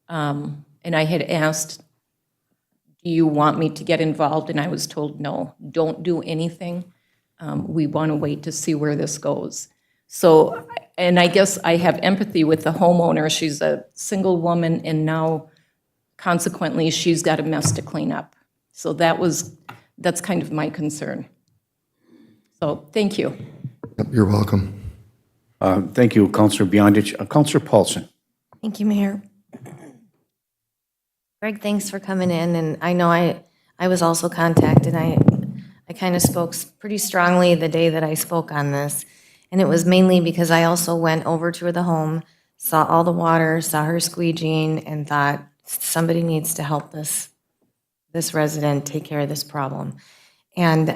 And I had asked, do you want me to get involved? And I was told, no, don't do anything. We want to wait to see where this goes. So, and I guess I have empathy with the homeowner. She's a single woman, and now consequently, she's got a mess to clean up. So that's kind of my concern. So, thank you. Yep, you're welcome. Thank you, Councilor Beyondich. Councilor Paulson. Thank you, Mayor. Greg, thanks for coming in, and I know I was also contacted. I kind of spoke pretty strongly the day that I spoke on this, and it was mainly because I also went over to the home, saw all the water, saw her squeegeeing, and thought somebody needs to help this resident take care of this problem. And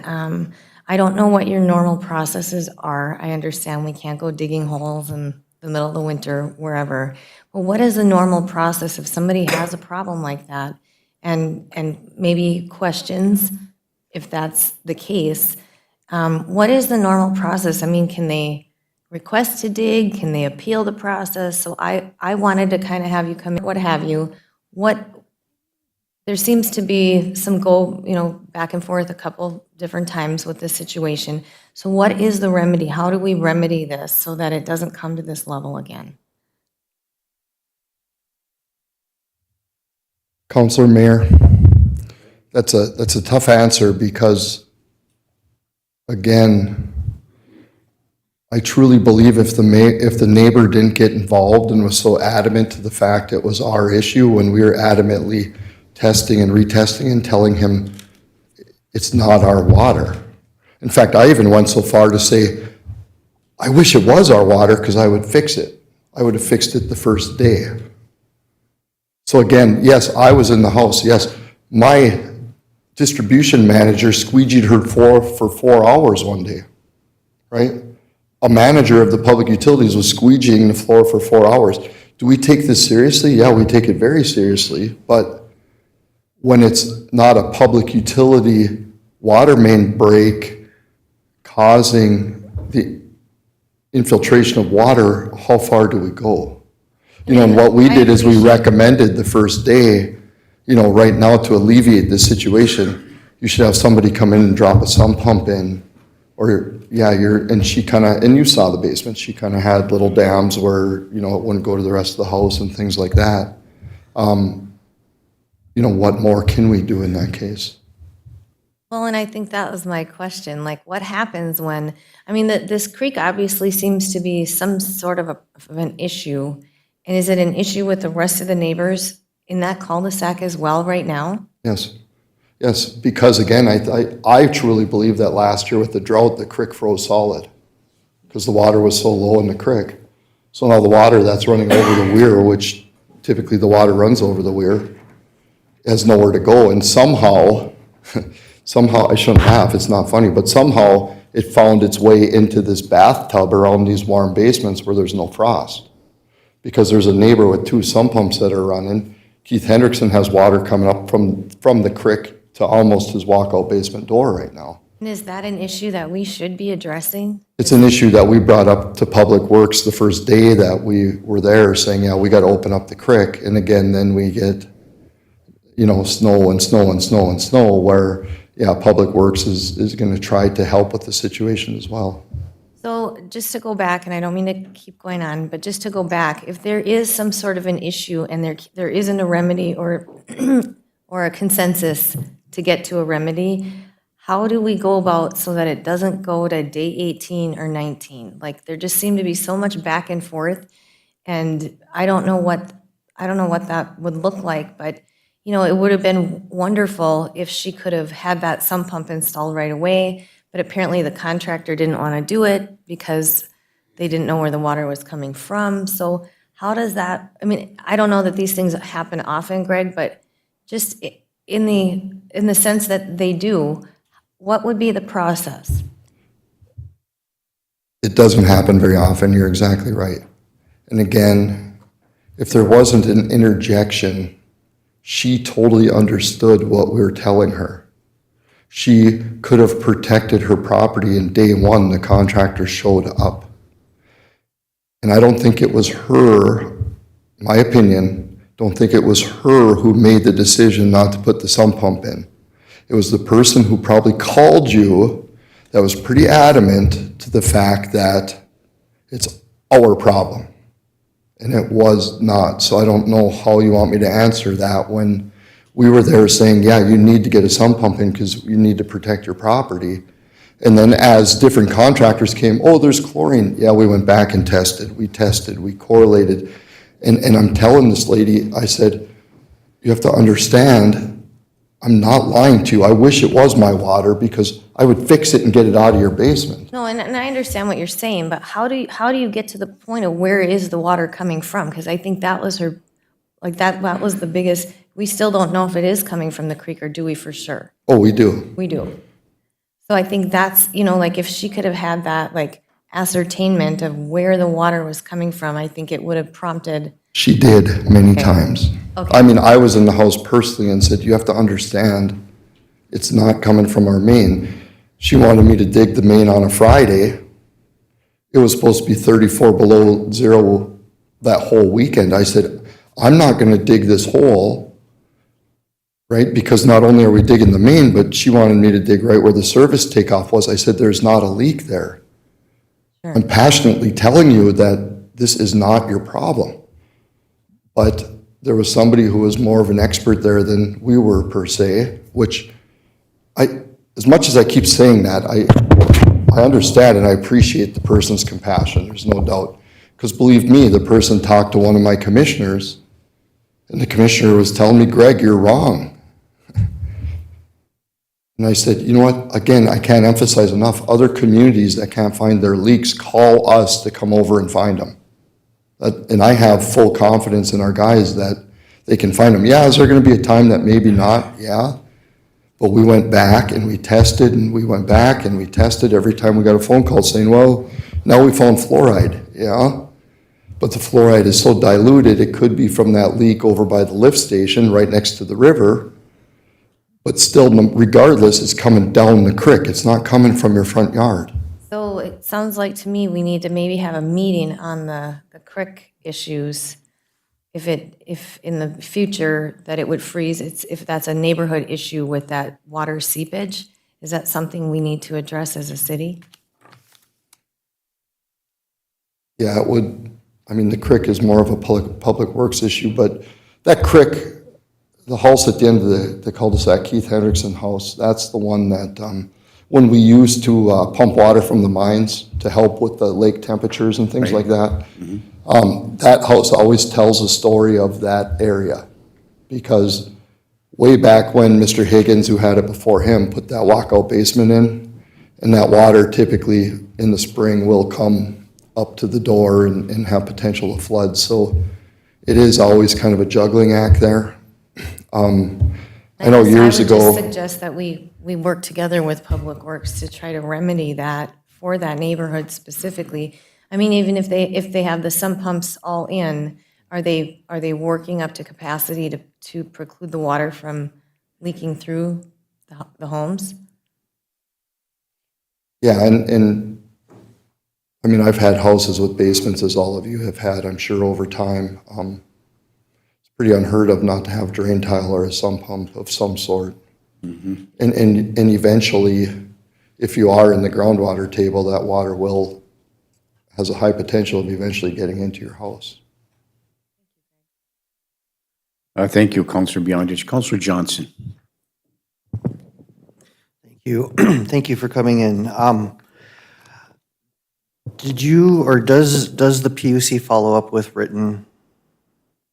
I don't know what your normal processes are. I understand we can't go digging holes in the middle of the winter, wherever. But what is the normal process if somebody has a problem like that and maybe questions if that's the case? What is the normal process? I mean, can they request to dig? Can they appeal the process? So I wanted to kind of have you come in, what have you. There seems to be some back and forth a couple different times with this situation. So what is the remedy? How do we remedy this so that it doesn't come to this level again? Councilor Mayor, that's a tough answer because, again, I truly believe if the neighbor didn't get involved and was so adamant to the fact it was our issue when we were adamantly testing and retesting and telling him it's not our water. In fact, I even went so far to say, I wish it was our water because I would fix it. I would have fixed it the first day. So again, yes, I was in the house. Yes, my distribution manager squeegeed her floor for 4 hours one day, right? A manager of the public utilities was squeegeeing the floor for 4 hours. Do we take this seriously? Yeah, we take it very seriously, but when it's not a public utility water main break causing the infiltration of water, how far do we go? And what we did is we recommended the first day, right now to alleviate this situation, you should have somebody come in and drop a sump pump in, and she kind of, and you saw the basement, she kind of had little dams where, it wouldn't go to the rest of the house and things like that. What more can we do in that case? Well, and I think that was my question. Like, what happens when, this creek obviously seems to be some sort of an issue. And is it an issue with the rest of the neighbors in that cul-de-sac as well right now? Yes, because again, I truly believe that last year with the drought, the creek froze solid because the water was so low in the creek. So now the water that's running over the weir, which typically the water runs over the weir, has nowhere to go. And somehow I shouldn't laugh, it's not funny, but somehow it found its way into this bathtub around these warm basements where there's no frost. Because there's a neighbor with 2 sump pumps that are running. Keith Hendrickson has water coming up from the creek to almost his walkout basement door right now. And is that an issue that we should be addressing? It's an issue that we brought up to Public Works the first day that we were there, saying, yeah, we got to open up the creek. And again, then we get, snow and snow and snow and snow, where, Public Works is going to try to help with the situation as well. So just to go back, and I don't mean to keep going on, but just to go back, if there is some sort of an issue and there isn't a remedy or or a consensus to get to a remedy, how do we go about so that it doesn't go to day 18 or 19? Like, there just seemed to be so much back and forth, and I don't know what that would look like, but it would have been wonderful if she could have had that sump pump installed right away. But apparently the contractor didn't want to do it because they didn't know where the water was coming from. So how does that, I don't know that these things happen often, Greg, but just in the sense that they do, what would be the process? It doesn't happen very often, you're exactly right. And again, if there wasn't an interjection, she totally understood what we were telling her. She could have protected her property, and day one, the contractor showed up. And I don't think it was her, my opinion, don't think it was her who made the decision not to put the sump pump in. It was the person who probably called you that was pretty adamant to the fact that it's our problem. And it was not. So I don't know how you want me to answer that when we were there saying, yeah, you need to get a sump pump in because you need to protect your property. And then as different contractors came, oh, there's chlorine. Yeah, we went back and tested, we correlated. And I'm telling this lady, I said, you have to understand, I'm not lying to you. I wish it was my water because I would fix it and get it out of your basement. No, and I understand what you're saying, but how do you get to the point of where is the water coming from? Because I think that was her, like that was the biggest, we still don't know if it is coming from the creek, or do we for sure? Oh, we do. We do. So I think that's, like if she could have had that like ascertainment of where the water was coming from, I think it would have prompted. She did many times. Okay. I mean, I was in the house personally and said, you have to understand, it's not coming from our main. She wanted me to dig the main on a Friday. It was supposed to be 34 below zero that whole weekend. I said, I'm not going to dig this hole, right? Because not only are we digging the main, but she wanted me to dig right where the service takeoff was. I said, there's not a leak there. Sure. I'm passionately telling you that this is not your problem. But there was somebody who was more of an expert there than we were per se, which as much as I keep saying that, I understand and I appreciate the person's compassion, there's no doubt. Because believe me, the person talked to one of my commissioners, and the commissioner was telling me, Greg, you're wrong. And I said, you know what, again, I can't emphasize enough, other communities that can't find their leaks, call us to come over and find them. And I have full confidence in our guys that they can find them. Yeah, is there going to be a time that maybe not? Yeah. But we went back and we tested and we went back and we tested every time we got a phone call saying, well, now we found fluoride. Yeah. But the fluoride is so diluted, it could be from that leak over by the lift station right next to the river. But still, regardless, it's coming down the creek. It's not coming from your front yard. So it sounds like to me we need to maybe have a meeting on the creek issues. If in the future that it would freeze, if that's a neighborhood issue with that water seepage, is that something we need to address as a city? Yeah, it would. I mean, the creek is more of a public works issue, but that creek, the house at the end of the cul-de-sac, Keith Hendrickson house, that's the one that when we used to pump water from the mines to help with the lake temperatures and things like that, that house always tells a story of that area. Because way back when Mr. Higgins, who had it before him, put that walkout basement in, and that water typically in the spring will come up to the door and have potential to flood. So it is always kind of a juggling act there. I know years ago. I would just suggest that we work together with Public Works to try to remedy that for that neighborhood specifically. I mean, even if they have the sump pumps all in, are they working up to capacity to preclude the water from leaking through the homes? Yeah, and I mean, I've had houses with basements, as all of you have had, I'm sure, over time. It's pretty unheard of not to have drain tile or a sump pump of some sort. Mm-hmm. And eventually, if you are in the groundwater table, that water has a high potential of eventually getting into your house. Thank you, Councilor Beyondich. Councilor Johnson. Thank you. Thank you for coming in. Did you, or does the PUC follow up with written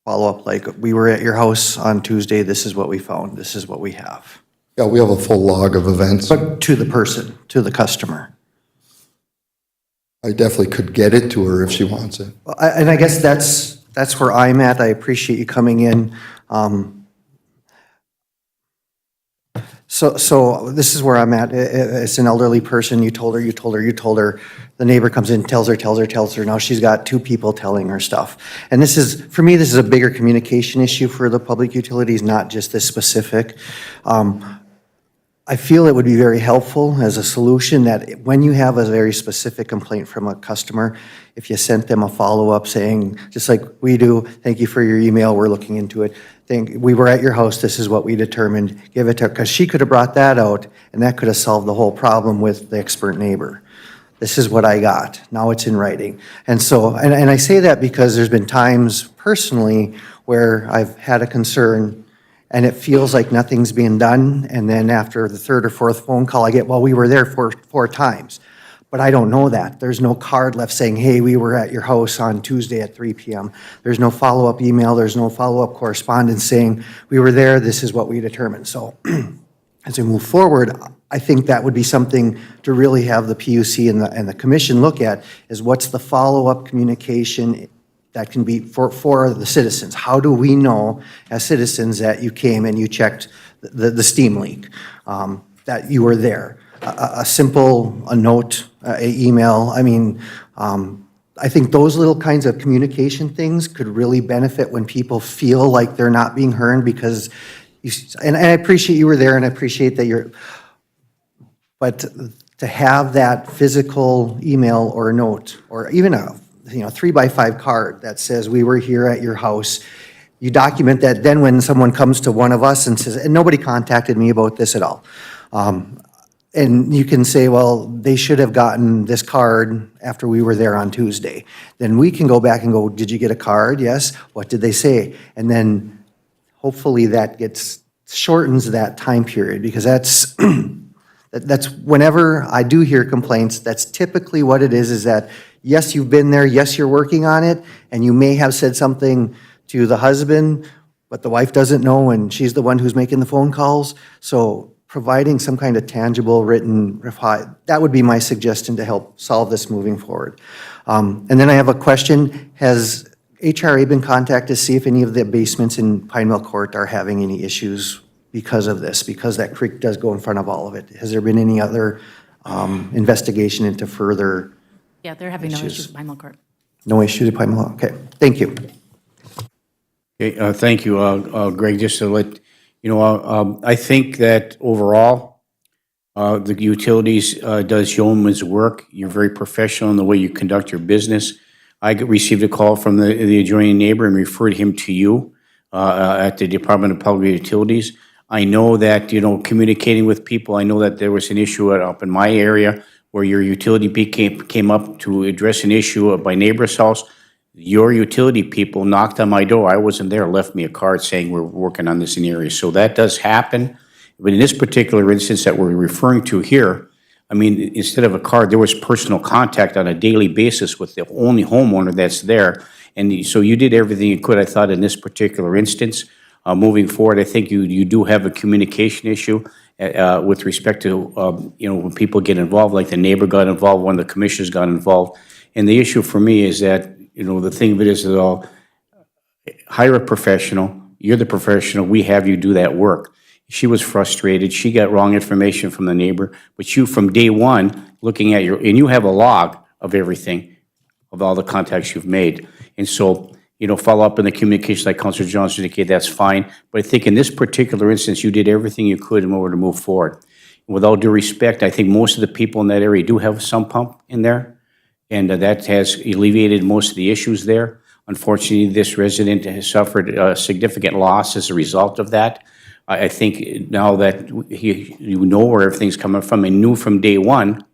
follow-up, like, we were at your house on Tuesday, this is what we found, this is what we have? Yeah, we have a full log of events. But to the person, to the customer. I definitely could get it to her if she wants it. And I guess that's where I'm at. I appreciate you coming in. So this is where I'm at. It's an elderly person. You told her. The neighbor comes in, tells her. Now she's got two people telling her stuff. And this is, for me, this is a bigger communication issue for the public utilities, not just this specific. I feel it would be very helpful as a solution that when you have a very specific complaint from a customer, if you sent them a follow-up saying, just like we do, thank you for your email, we're looking into it. We were at your house, this is what we determined, give it to her, because she could have brought that out and that could have solved the whole problem with the expert neighbor. This is what I got, now it's in writing. And so, and I say that because there's been times personally where I've had a concern and it feels like nothing's being done, and then after the third or fourth phone call, I get, well, we were there four times. But I don't know that. There's no card left saying, hey, we were at your house on Tuesday at 3 p.m. There's no follow-up email, there's no follow-up correspondence saying, we were there, this is what we determined. So as we move forward, I think that would be something to really have the PUC and the commission look at, is what's the follow-up communication that can be for the citizens. How do we know as citizens that you came and you checked the steam leak, that you were there? A simple, a note, a email, I mean, I think those little kinds of communication things could really benefit when people feel like they're not being heard, because and I appreciate you were there and I appreciate that you're, but to have that physical email or a note, or even a 3x5 card that says we were here at your house, you document that. Then when someone comes to one of us and says, and nobody contacted me about this at all, and you can say, well, they should have gotten this card after we were there on Tuesday. Then we can go back and go, did you get a card? Yes. What did they say? And then hopefully that shortens that time period, because that's that's whenever I do hear complaints, that's typically what it is that yes, you've been there, yes, you're working on it, and you may have said something to the husband, but the wife doesn't know, and she's the one who's making the phone calls. So providing some kind of tangible written reply, that would be my suggestion to help solve this moving forward. And then I have a question. Has HRA been contacted to see if any of the basements in Pine Mill Court are having any issues because of this, because that creek does go in front of all of it? Has there been any other investigation into further? Yeah, they're having no issues with Pine Mill Court. No issues at Pine Mill? Okay, thank you. Okay, thank you, Greg. Just to let you know, I think that overall, the utilities does yeoman's work. You're very professional in the way you conduct your business. I received a call from the adjoining neighbor and referred him to you at the Department of Public Utilities. I know that, communicating with people, I know that there was an issue up in my area where your utility came up to address an issue at my neighbor's house. Your utility people knocked on my door. I wasn't there, left me a card saying we're working on this in the area. So that does happen. But in this particular instance that we're referring to here, I mean, instead of a card, there was personal contact on a daily basis with the only homeowner that's there. And so you did everything you could, I thought, in this particular instance. Moving forward, I think you do have a communication issue with respect to, when people get involved, like the neighbor got involved, one of the commissioners got involved. And the issue for me is that, the thing of it is that I'll hire a professional, you're the professional, we have you do that work. She was frustrated, she got wrong information from the neighbor, but you from day one, looking at and you have a log of everything, of all the contacts you've made. And so, follow up in the communication like Councilor Johnson indicated, that's fine. But I think in this particular instance, you did everything you could in order to move forward. With all due respect, I think most of the people in that area do have a sump pump in there, and that has alleviated most of the issues there. Unfortunately, this resident has suffered a significant loss as a result of that. I think now that you know where everything's coming from and knew from day one,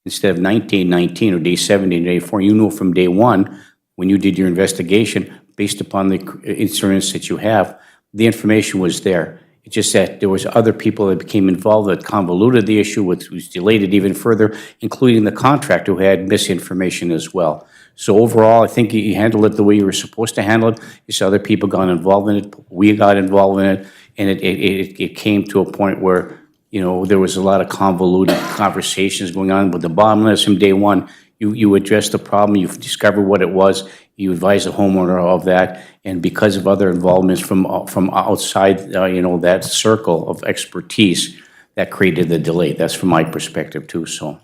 instead of 1919 or day 70 or day 4, you knew from day one when you did your investigation based upon the instruments that you have, the information was there. It's just that there was other people that became involved that convoluted the issue, which delayed it even further, including the contractor who had misinformation as well. So overall, I think you handled it the way you were supposed to handle it. Just other people got involved in it. We got involved in it, and it came to a point where there was a lot of convoluted conversations going on. But the bottom line is from day one, you addressed the problem, you discovered what it was, you advised the homeowner of that, and because of other involvements from outside, that circle of expertise, that created the delay. That's from my perspective too. So,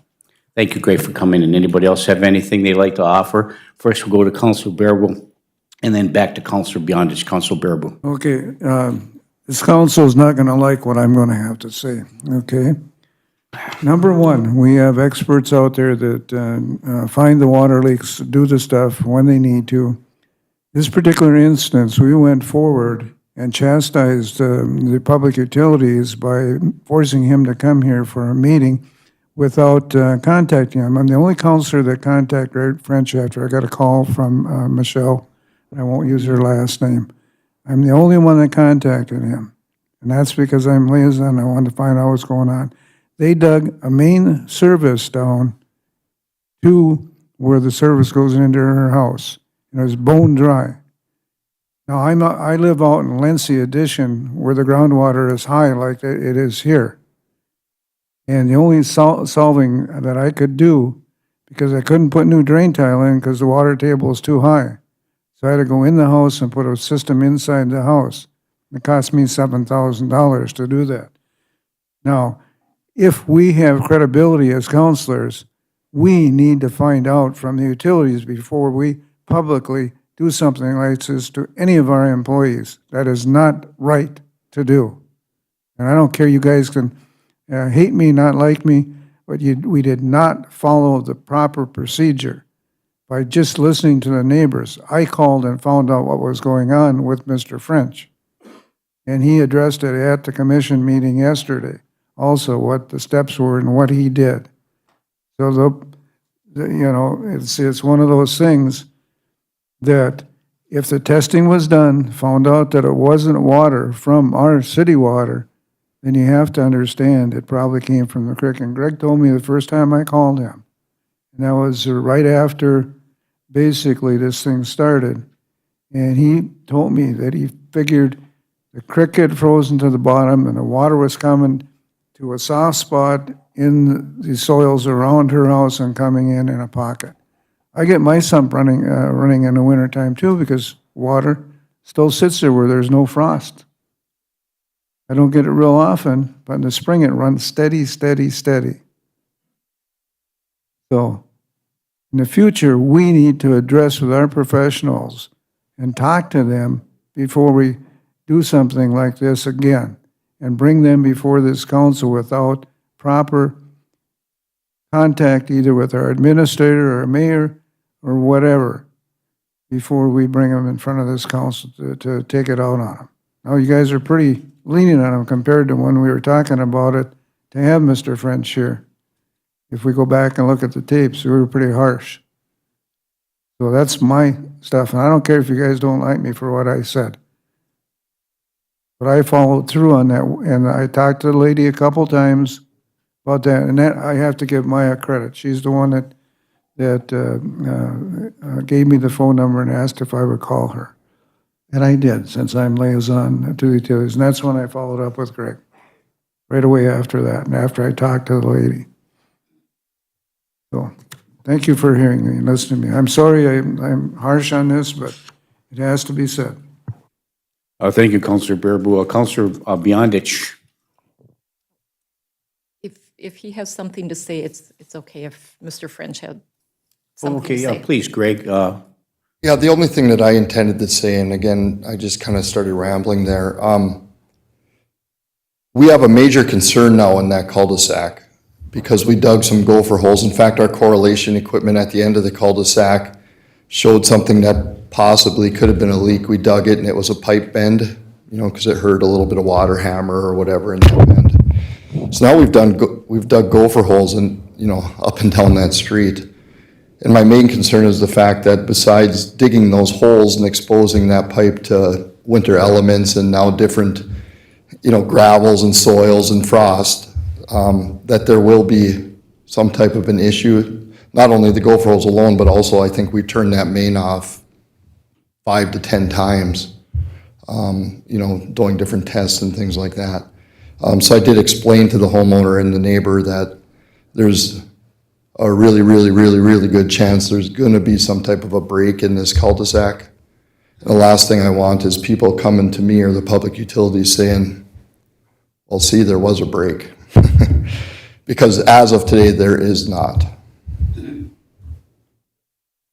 thank you, Greg, for coming in. Anybody else have anything they'd like to offer? First, we'll go to Councilor Bearable, and then back to Councilor Beyondich. Councilor Bearable. Okay, this council is not going to like what I'm going to have to say, okay? Number one, we have experts out there that find the water leaks, do the stuff when they need to. This particular instance, we went forward and chastised the public utilities by forcing him to come here for a meeting without contacting him. I'm the only counselor that contacted Greg French after I got a call from Michelle. I won't use her last name. I'm the only one that contacted him. And that's because I'm liaison. I wanted to find out what's going on. They dug a main service down to where the service goes into her house. And it was bone dry. Now, I live out in Lindsay Addition where the groundwater is high like it is here. And the only solving that I could do, because I couldn't put new drain tile in because the water table is too high. So I had to go in the house and put a system inside the house. It cost me $7,000 to do that. Now, if we have credibility as counselors, we need to find out from the utilities before we publicly do something like this to any of our employees. That is not right to do. And I don't care, you guys can hate me, not like me, but we did not follow the proper procedure by just listening to the neighbors. I called and found out what was going on with Mr. French. And he addressed it at the commission meeting yesterday, also what the steps were and what he did. So, it's one of those things that if the testing was done, found out that it wasn't water from our city water, then you have to understand it probably came from the creek. And Greg told me the first time I called him, and that was right after basically this thing started. And he told me that he figured the creek had frozen to the bottom and the water was coming to a soft spot in the soils around her house and coming in a pocket. I get my sump running in the wintertime too because water still sits there where there's no frost. I don't get it real often, but in the spring it runs steady, steady, steady. So in the future, we need to address with our professionals and talk to them before we do something like this again and bring them before this council without proper contact either with our administrator or mayor or whatever before we bring them in front of this council to take it out on them. Now, you guys are pretty lenient on them compared to when we were talking about it to have Mr. French here. If we go back and look at the tapes, we were pretty harsh. So that's my stuff, and I don't care if you guys don't like me for what I said. But I followed through on that, and I talked to the lady a couple times about that, and that I have to give Maya credit. She's the one that gave me the phone number and asked if I would call her. And I did, since I'm liaison to the utilities, and that's when I followed up with Greg, right away after that, and after I talked to the lady. So, thank you for hearing me and listening to me. I'm sorry I'm harsh on this, but it has to be said. Thank you, Councilor Bearaboo. Councilor Beyondich. If he has something to say, it's okay if Mr. French had something to Okay, say. please, Greg. Yeah, the only thing that I intended to say, and again, I just kind of started rambling there. We have a major concern now in that cul-de-sac because we dug some gopher holes. In fact, our correlation equipment at the end of the cul-de-sac showed something that possibly could have been a leak. We dug it and it was a pipe bend, because it heard a little bit of water hammer or whatever in that bend. So now we've dug gopher holes and up and down that street. And my main concern is the fact that besides digging those holes and exposing that pipe to winter elements and now different, gravels and soils and frost, that there will be some type of an issue. Not only the gopher holes alone, but also I think we turned that main off 5 to 10 times, doing different tests and things like that. So I did explain to the homeowner and the neighbor that there's a really, really, really, really good chance there's going to be some type of a break in this cul-de-sac. And the last thing I want is people coming to me or the public utilities saying, well, see, there was a break. Because as of today, there is not. And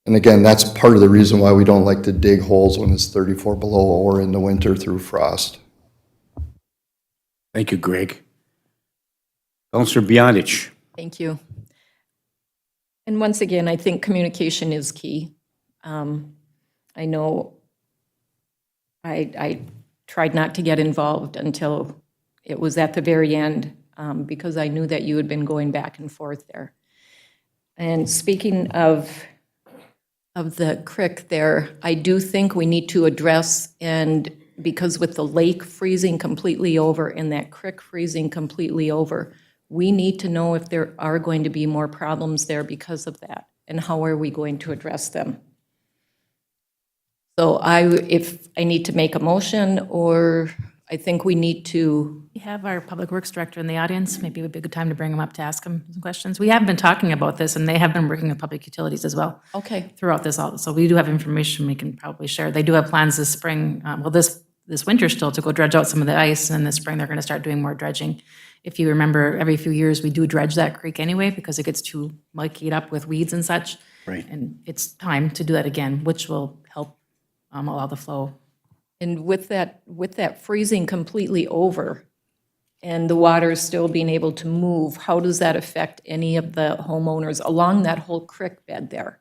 again, that's part of the reason why we don't like to dig holes when it's 34 below or in the winter through frost. Thank you, Greg. Counselor Beyondich. Thank you. And once again, I think communication is key. I know I tried not to get involved until it was at the very end, because I knew that you had been going back and forth there. And speaking of the creek there, I do think we need to address, and because with the lake freezing completely over and that creek freezing completely over, we need to know if there are going to be more problems there because of that, and how are we going to address them? So if I need to make a motion, or I think we need to, We have our Public Works Director in the audience. Maybe it would be a good time to bring him up to ask him some questions. We have been talking about this, and they have been working with public utilities as well okay, throughout this all. So we do have information we can probably share. They do have plans this spring, this winter still, to go dredge out some of the ice, and this spring they're going to start doing more dredging. If you remember, every few years, we do dredge that creek anyway because it gets too muckied up with weeds and such. Right. And it's time to do that again, which will help allow the flow. and with that freezing completely over and the water still being able to move, how does that affect any of the homeowners along that whole creek bed there?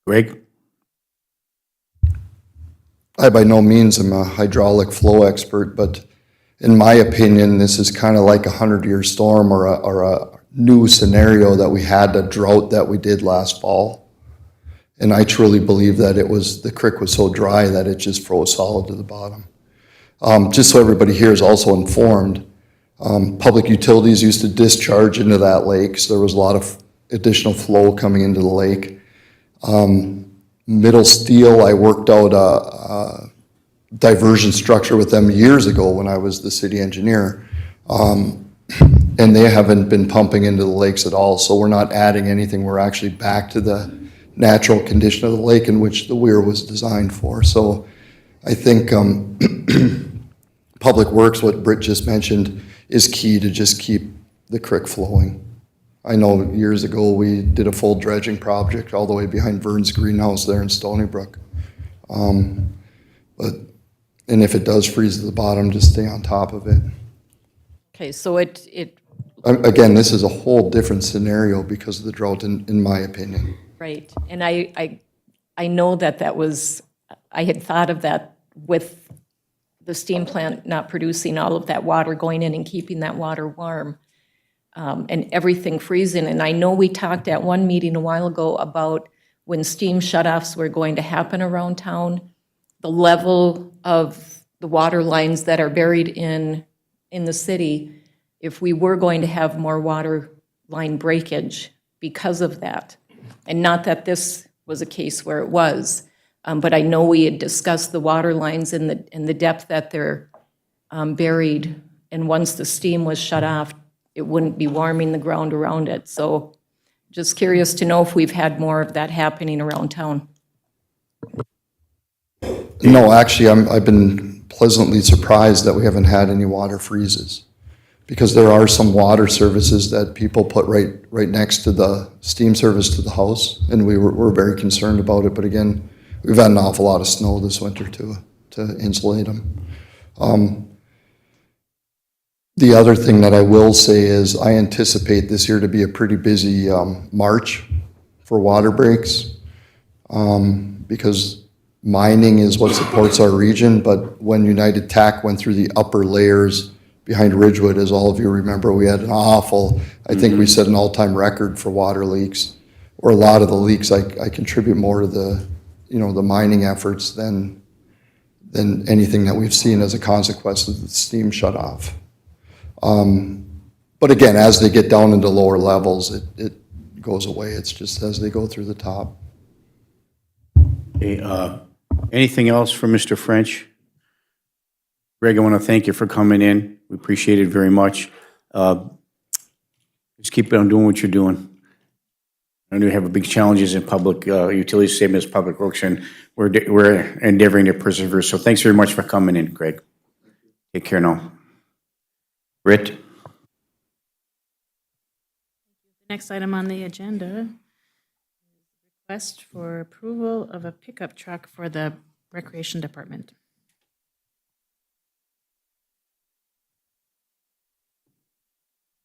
Greg? I by no means am a hydraulic flow expert, but in my opinion, this is kind of like a 100-year storm or a new scenario that we had, a drought that we did last fall. And I truly believe that the creek was so dry that it just froze solid to the bottom. Just so everybody here is also informed, public utilities used to discharge into that lake, so there was a lot of additional flow coming into the lake. Middle Steel, I worked out a diversion structure with them years ago when I was the city engineer. And they haven't been pumping into the lakes at all, so we're not adding anything. We're actually back to the natural condition of the lake in which the weir was designed for. So I think Public Works, what Britt just mentioned, is key to just keep the creek flowing. I know years ago we did a full dredging project all the way behind Vern's greenhouse there in Stony Brook. And if it does freeze at the bottom, just stay on top of it. Okay, so it Again, this is a whole different scenario because of the drought, in my opinion. right, and I know that was, I had thought of that with the steam plant not producing all of that water going in and keeping that water warm, and everything freezing. And I know we talked at one meeting a while ago about when steam shutoffs were going to happen around town, the level of the water lines that are buried in the city, if we were going to have more water line breakage because of that. And not that this was a case where it was, but I know we had discussed the water lines and the depth that they're buried, and once the steam was shut off, it wouldn't be warming the ground around it. So just curious to know if we've had more of that happening around town. No, actually, I've been pleasantly surprised that we haven't had any water freezes, because there are some water services that people put right next to the steam service to the house, and we're very concerned about it. But again, we've had an awful lot of snow this winter to insulate them. The other thing that I will say is I anticipate this year to be a pretty busy March for water breaks, because mining is what supports our region. But when United Tac went through the upper layers behind Ridgewood, as all of you remember, we had an awful, I think we set an all-time record for water leaks, or a lot of the leaks. I contribute more to the mining efforts than anything that we've seen as a consequence of the steam shut off. But again, as they get down into lower levels, it goes away. It's just as they go through the top. Okay, anything else from Mr. French? Greg, I want to thank you for coming in. We appreciate it very much. Just keep on doing what you're doing. I know you have big challenges in public utilities, same as Public Works, and we're endeavoring to persevere. So thanks very much for coming in, Greg. Take care now. Britt? The next item on the agenda, request for approval of a pickup truck for the Recreation Department.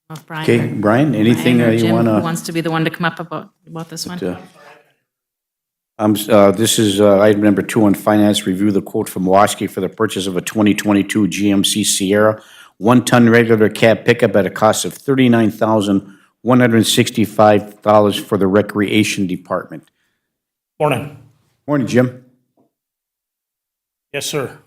If Brian Okay, or- Brian, anything Brian or you Jim want to? wants to be the one to come up about this one? This is item number 2 on finance. Review the quote from Waskey for the purchase of a 2022 GMC Sierra 1-ton regular cab pickup at a cost of $39,165 for the Recreation Department. Morning. Morning, Jim. Yes, sir.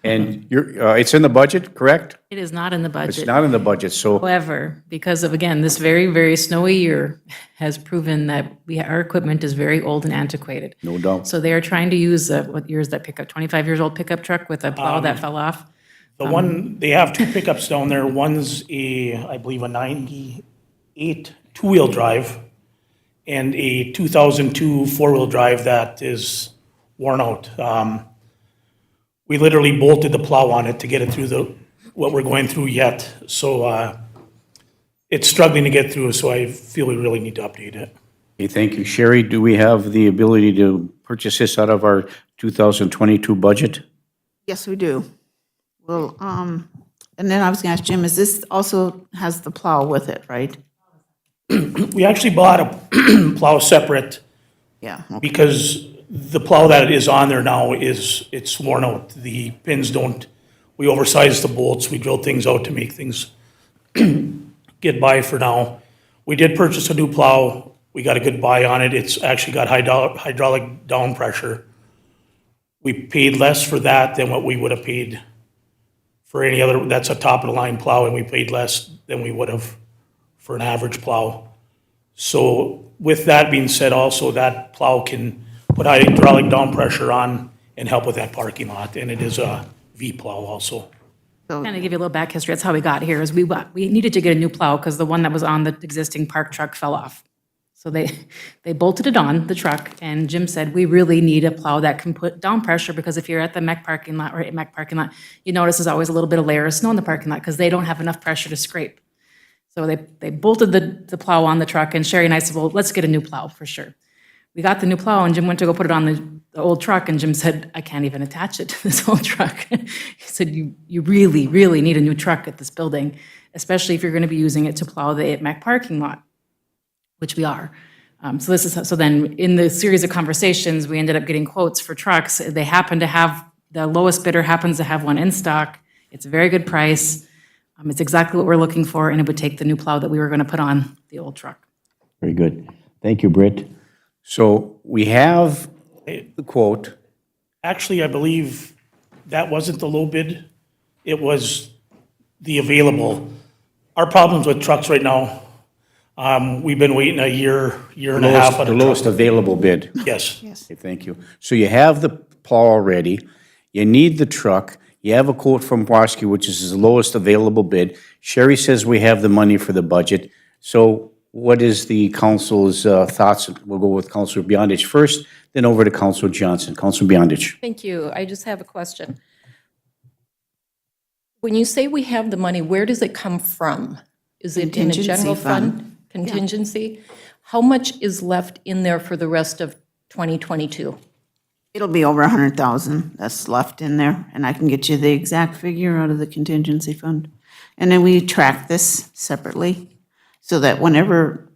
And it's in the budget, correct? It is not in the budget. It's not in the budget, so However, because of, again, this very, very snowy year has proven that our equipment is very old and antiquated. no doubt. So they are trying to use, what year is that pickup, 25 years old pickup truck with a plow that fell off? The one, they have two pickups down there. One's I believe, a 98 two-wheel drive and a 2002 four-wheel drive that is worn out. We literally bolted the plow on it to get it through what we're going through yet. So it's struggling to get through, so I feel we really need to update it. Okay, thank you. Sherry, do we have the ability to purchase this out of our 2022 budget? Yes, we do. Well, and then I was gonna ask Jim, is this also has the plow with it, right? We actually bought a plow separate Yeah, okay. because the plow that is on there now it's worn out. The pins don't, we oversized the bolts, we drilled things out to make things get by for now. We did purchase a new plow, we got a good buy on it, it's actually got hydraulic down pressure. We paid less for that than what we would have paid for any other, that's a top of the line plow, and we paid less than we would have for an average plow. So with that being said, also that plow can put hydraulic down pressure on and help with that parking lot, and it is a V plow also. Kind of give you a little back history, that's how we got here, is we needed to get a new plow because the one that was on the existing park truck fell off. So they bolted it on the truck, and Jim said, we really need a plow that can put down pressure, because if you're at the MEC parking lot, you notice there's always a little bit of layer of snow in the parking lot because they don't have enough pressure to scrape. So they bolted the plow on the truck, and Sherry and I said, well, let's get a new plow for sure. We got the new plow, and Jim went to go put it on the old truck, and Jim said, I can't even attach it to this old truck. He said, you really, really need a new truck at this building, especially if you're gonna be using it to plow the MEC parking lot, which we are. So then in the series of conversations, we ended up getting quotes for trucks. They happen to have, the lowest bidder happens to have one in stock. It's a very good price. It's exactly what we're looking for, and it would take the new plow that we were gonna put on the old truck. Very good. Thank you, Britt. So we have the quote. Actually, I believe that wasn't the low bid, it was the available. Our problems with trucks right now, we've been waiting a year and a half on The a lowest truck. available bid. Yes. Okay, thank you. So you have the plow already, you need the truck, you have a quote from Waskey, which is his lowest available bid. Sherry says we have the money for the budget. So what is the council's thoughts? We'll go with Councilor Beyondich first, then over to Councilor Johnson. Councilor Beyondich. Thank you. I just have a question. When you say we have the money, where does it come from? Is it in a general Contingency fund. fund? Contingency? How much is left in there for the rest of 2022? It'll be over 100,000 that's left in there, and I can get you the exact figure out of the contingency fund. And then we track this separately, so that whenever,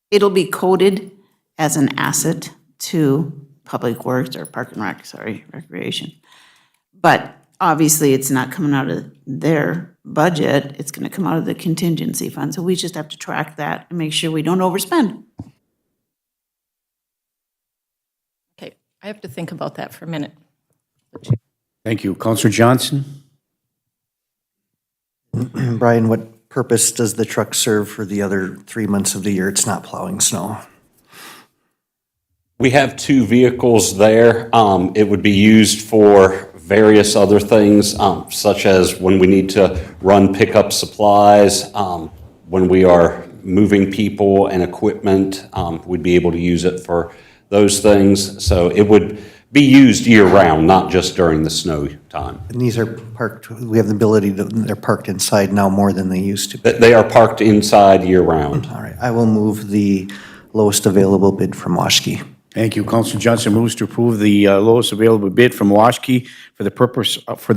it'll be coded as an asset to Public Works or Park and Rec, Recreation. But obviously, it's not coming out of their budget, it's gonna come out of the contingency fund. So we just have to track that and make sure we don't overspend. Okay, I have to think about that for a minute. Thank you. Councilor Johnson? Brian, what purpose does the truck serve for the other 3 months of the year it's not plowing snow? We have two vehicles there. It would be used for various other things, such as when we need to run pickup supplies, when we are moving people and equipment, we'd be able to use it for those things. So it would be used year-round, not just during the snow time. And these are parked, we have the ability to, they're parked inside now more than they used to be. They are parked inside year-round. All right, I will move the lowest available bid from Waskey. Thank you. Counselor Johnson moves to approve the lowest available bid from Washke for the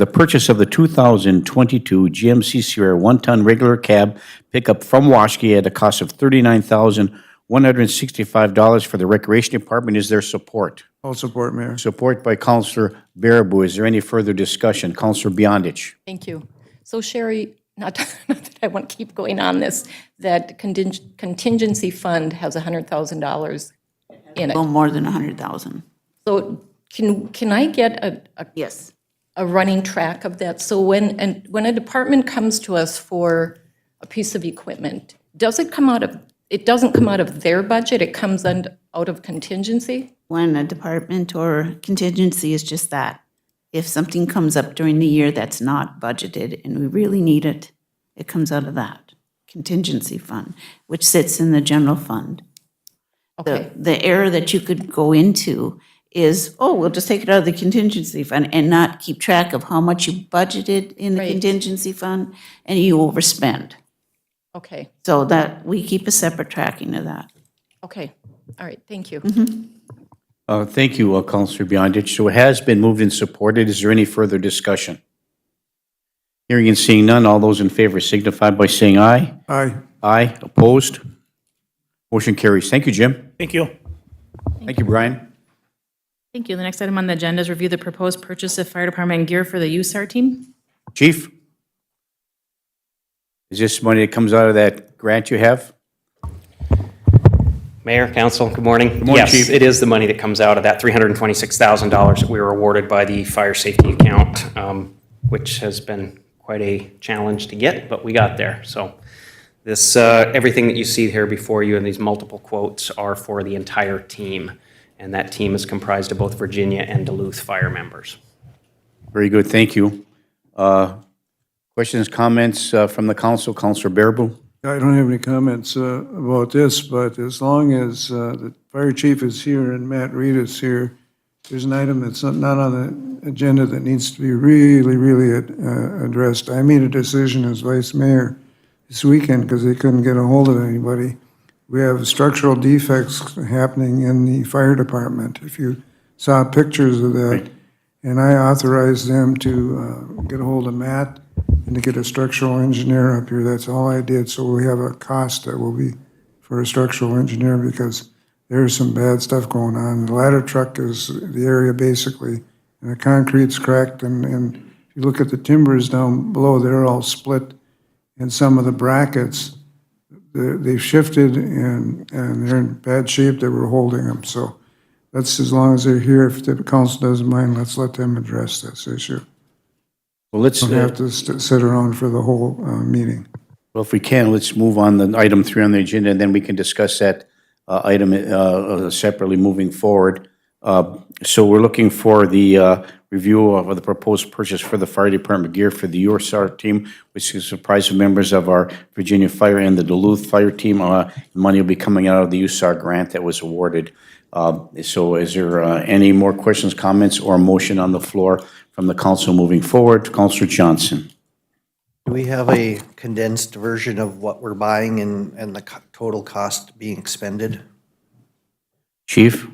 purchase of the 2022 GMC Sierra one-ton regular cab pickup from Washke at a cost of $39,165 for the Recreation Department. Is there support? All support, Mayor. Support by Counselor Baraboo. Is there any further discussion? Counselor Beyondich. Thank you. So Sherry, not not that I want to keep going on this, that contingency fund has $100,000 in A it. little more than 100,000. So can I get Yes. a running track of that? So when a department comes to us for a piece of equipment, it doesn't come out of their budget, it comes out of contingency? When a department or contingency is just that. If something comes up during the year that's not budgeted and we really need it, it comes out of that contingency fund, which sits in the general fund. Okay. The error that you could go into is, oh, we'll just take it out of the contingency fund and not keep track of how much you budgeted in the Right. contingency fund, and you overspend. Okay, So that, we keep a separate tracking of that. okay, all right, thank you. Thank you, Counselor Beyondich. So it has been moved and supported. Is there any further discussion? Hearing and seeing none, all those in favor signify by saying aye. Aye. Aye. Opposed? Motion carries. Thank you, Jim. Thank you. Thank you, Brian. Thank you. The next item on the agenda is review the proposed purchase of fire department gear for the USAR team. Chief? Is this money that comes out of that grant you have? Mayor, council, good morning. Good morning, Chief. Yes, it is the money that comes out of that $326,000 that we were awarded by the fire safety account, which has been quite a challenge to get, but we got there. So this, everything that you see here before you in these multiple quotes are for the entire team, and that team is comprised of both Virginia and Duluth fire members. Very good, thank you. Questions, comments from the council? Counselor Baraboo? I don't have any comments about this, but as long as the fire chief is here and Matt Reed is here, there's an item that's not on the agenda that needs to be really addressed. I made a decision as vice mayor this weekend because they couldn't get a hold of anybody. We have structural defects happening in the fire department. If you saw pictures of that, and I authorized them to get a hold of Matt and to get a structural engineer up here. That's all I did. So we have a cost that will be for a structural engineer because there's some bad stuff going on. The ladder truck is the area basically, and the concrete's cracked, and if you look at the timbers down below, they're all split, and some of the brackets, they've shifted and they're in bad shape. They were holding them. So that's as long as they're here. If the council doesn't mind, let's let them address this issue. Well, let's, Don't have to sit around for the whole meeting. well, if we can, let's move on to item 3 on the agenda, and then we can discuss that item separately moving forward. So we're looking for the review of the proposed purchase for the fire department gear for the USAR team, which is comprised of members of our Virginia Fire and the Duluth Fire team. Money will be coming out of the USAR grant that was awarded. So is there any more questions, comments, or motion on the floor from the council moving forward? Councilor Johnson. Do we have a condensed version of what we're buying and the total cost being expended? Chief?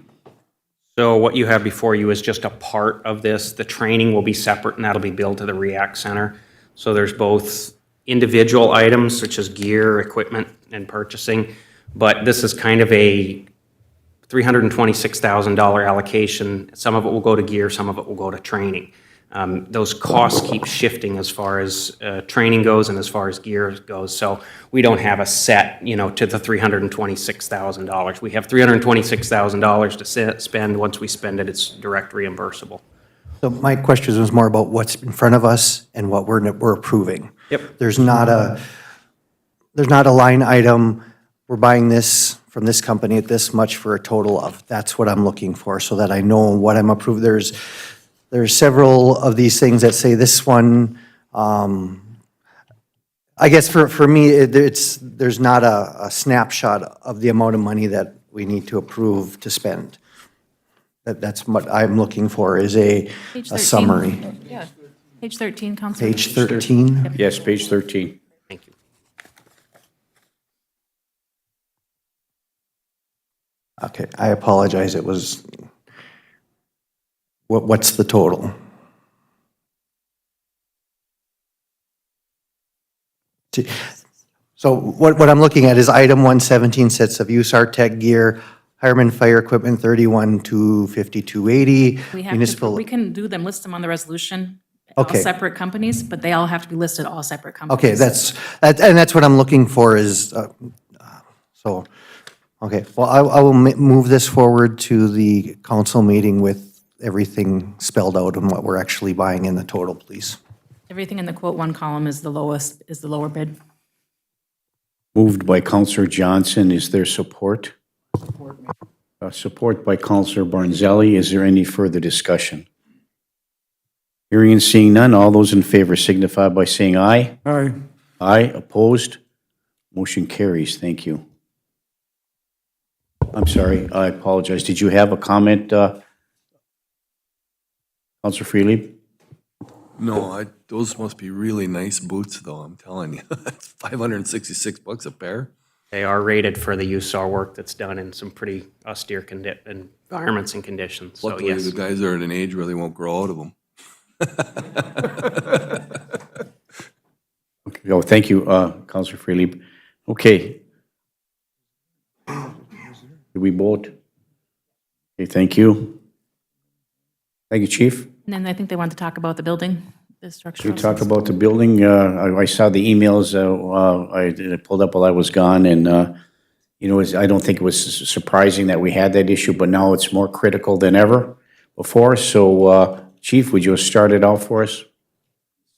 So what you have before you is just a part of this. The training will be separate, and that'll be billed to the REACT Center. So there's both individual items, such as gear, equipment, and purchasing, but this is kind of a $326,000 allocation. Some of it will go to gear, some of it will go to training. Those costs keep shifting as far as training goes and as far as gear goes. So we don't have a set, to the $326,000. We have $326,000 to spend. Once we spend it, it's direct reimbursable. So my question was more about what's in front of us and what we're approving. Yep. There's not a line item, we're buying this from this company at this much for a total of. That's what I'm looking for, so that I know what I'm approving. There's several of these things that say this one, I guess for me, there's not a snapshot of the amount of money that we need to approve to spend. That's what I'm looking for, is a Page 13. summary. Yeah. Page 13, Councilor. Page 13? Yes, page 13. Thank you. Okay, I apologize, it was, what's the total? So what I'm looking at is item 117, sets of USAR tech gear, Hireman Fire Equipment 31 to 5280, We have municipal. we can do them, list them on the resolution, all Okay. separate companies, but they all have to be listed, all separate companies. Okay, and that's what I'm looking for is, so, okay, well, I will move this forward to the council meeting with everything spelled out and what we're actually buying in the total, please. Everything in the quote one column is the lowest, is the lower bid. Moved by Counselor Johnson. Is there support? Support by Counselor Barnzelli. Is there any further discussion? Hearing and seeing none, all those in favor signify by saying aye. Aye. Aye, opposed? Motion carries. Thank you. I'm sorry, I apologize. Did you have a comment, Counselor Freely? No, those must be really nice boots, though, I'm telling you. It's $566 a pair. They are rated for the USAR work that's done in some pretty austere environments and conditions, so Luckily, yes. the guys are at an age where they won't grow out of them. Okay, oh, thank you, Counselor Freely. Okay. Did we vote? Okay, thank you. Thank you, Chief. And then I think they wanted to talk about the building, the structural. We talked about the building. I saw the emails I pulled up while I was gone, and I don't think it was surprising that we had that issue, but now it's more critical than ever before. So, Chief, would you start it out for us?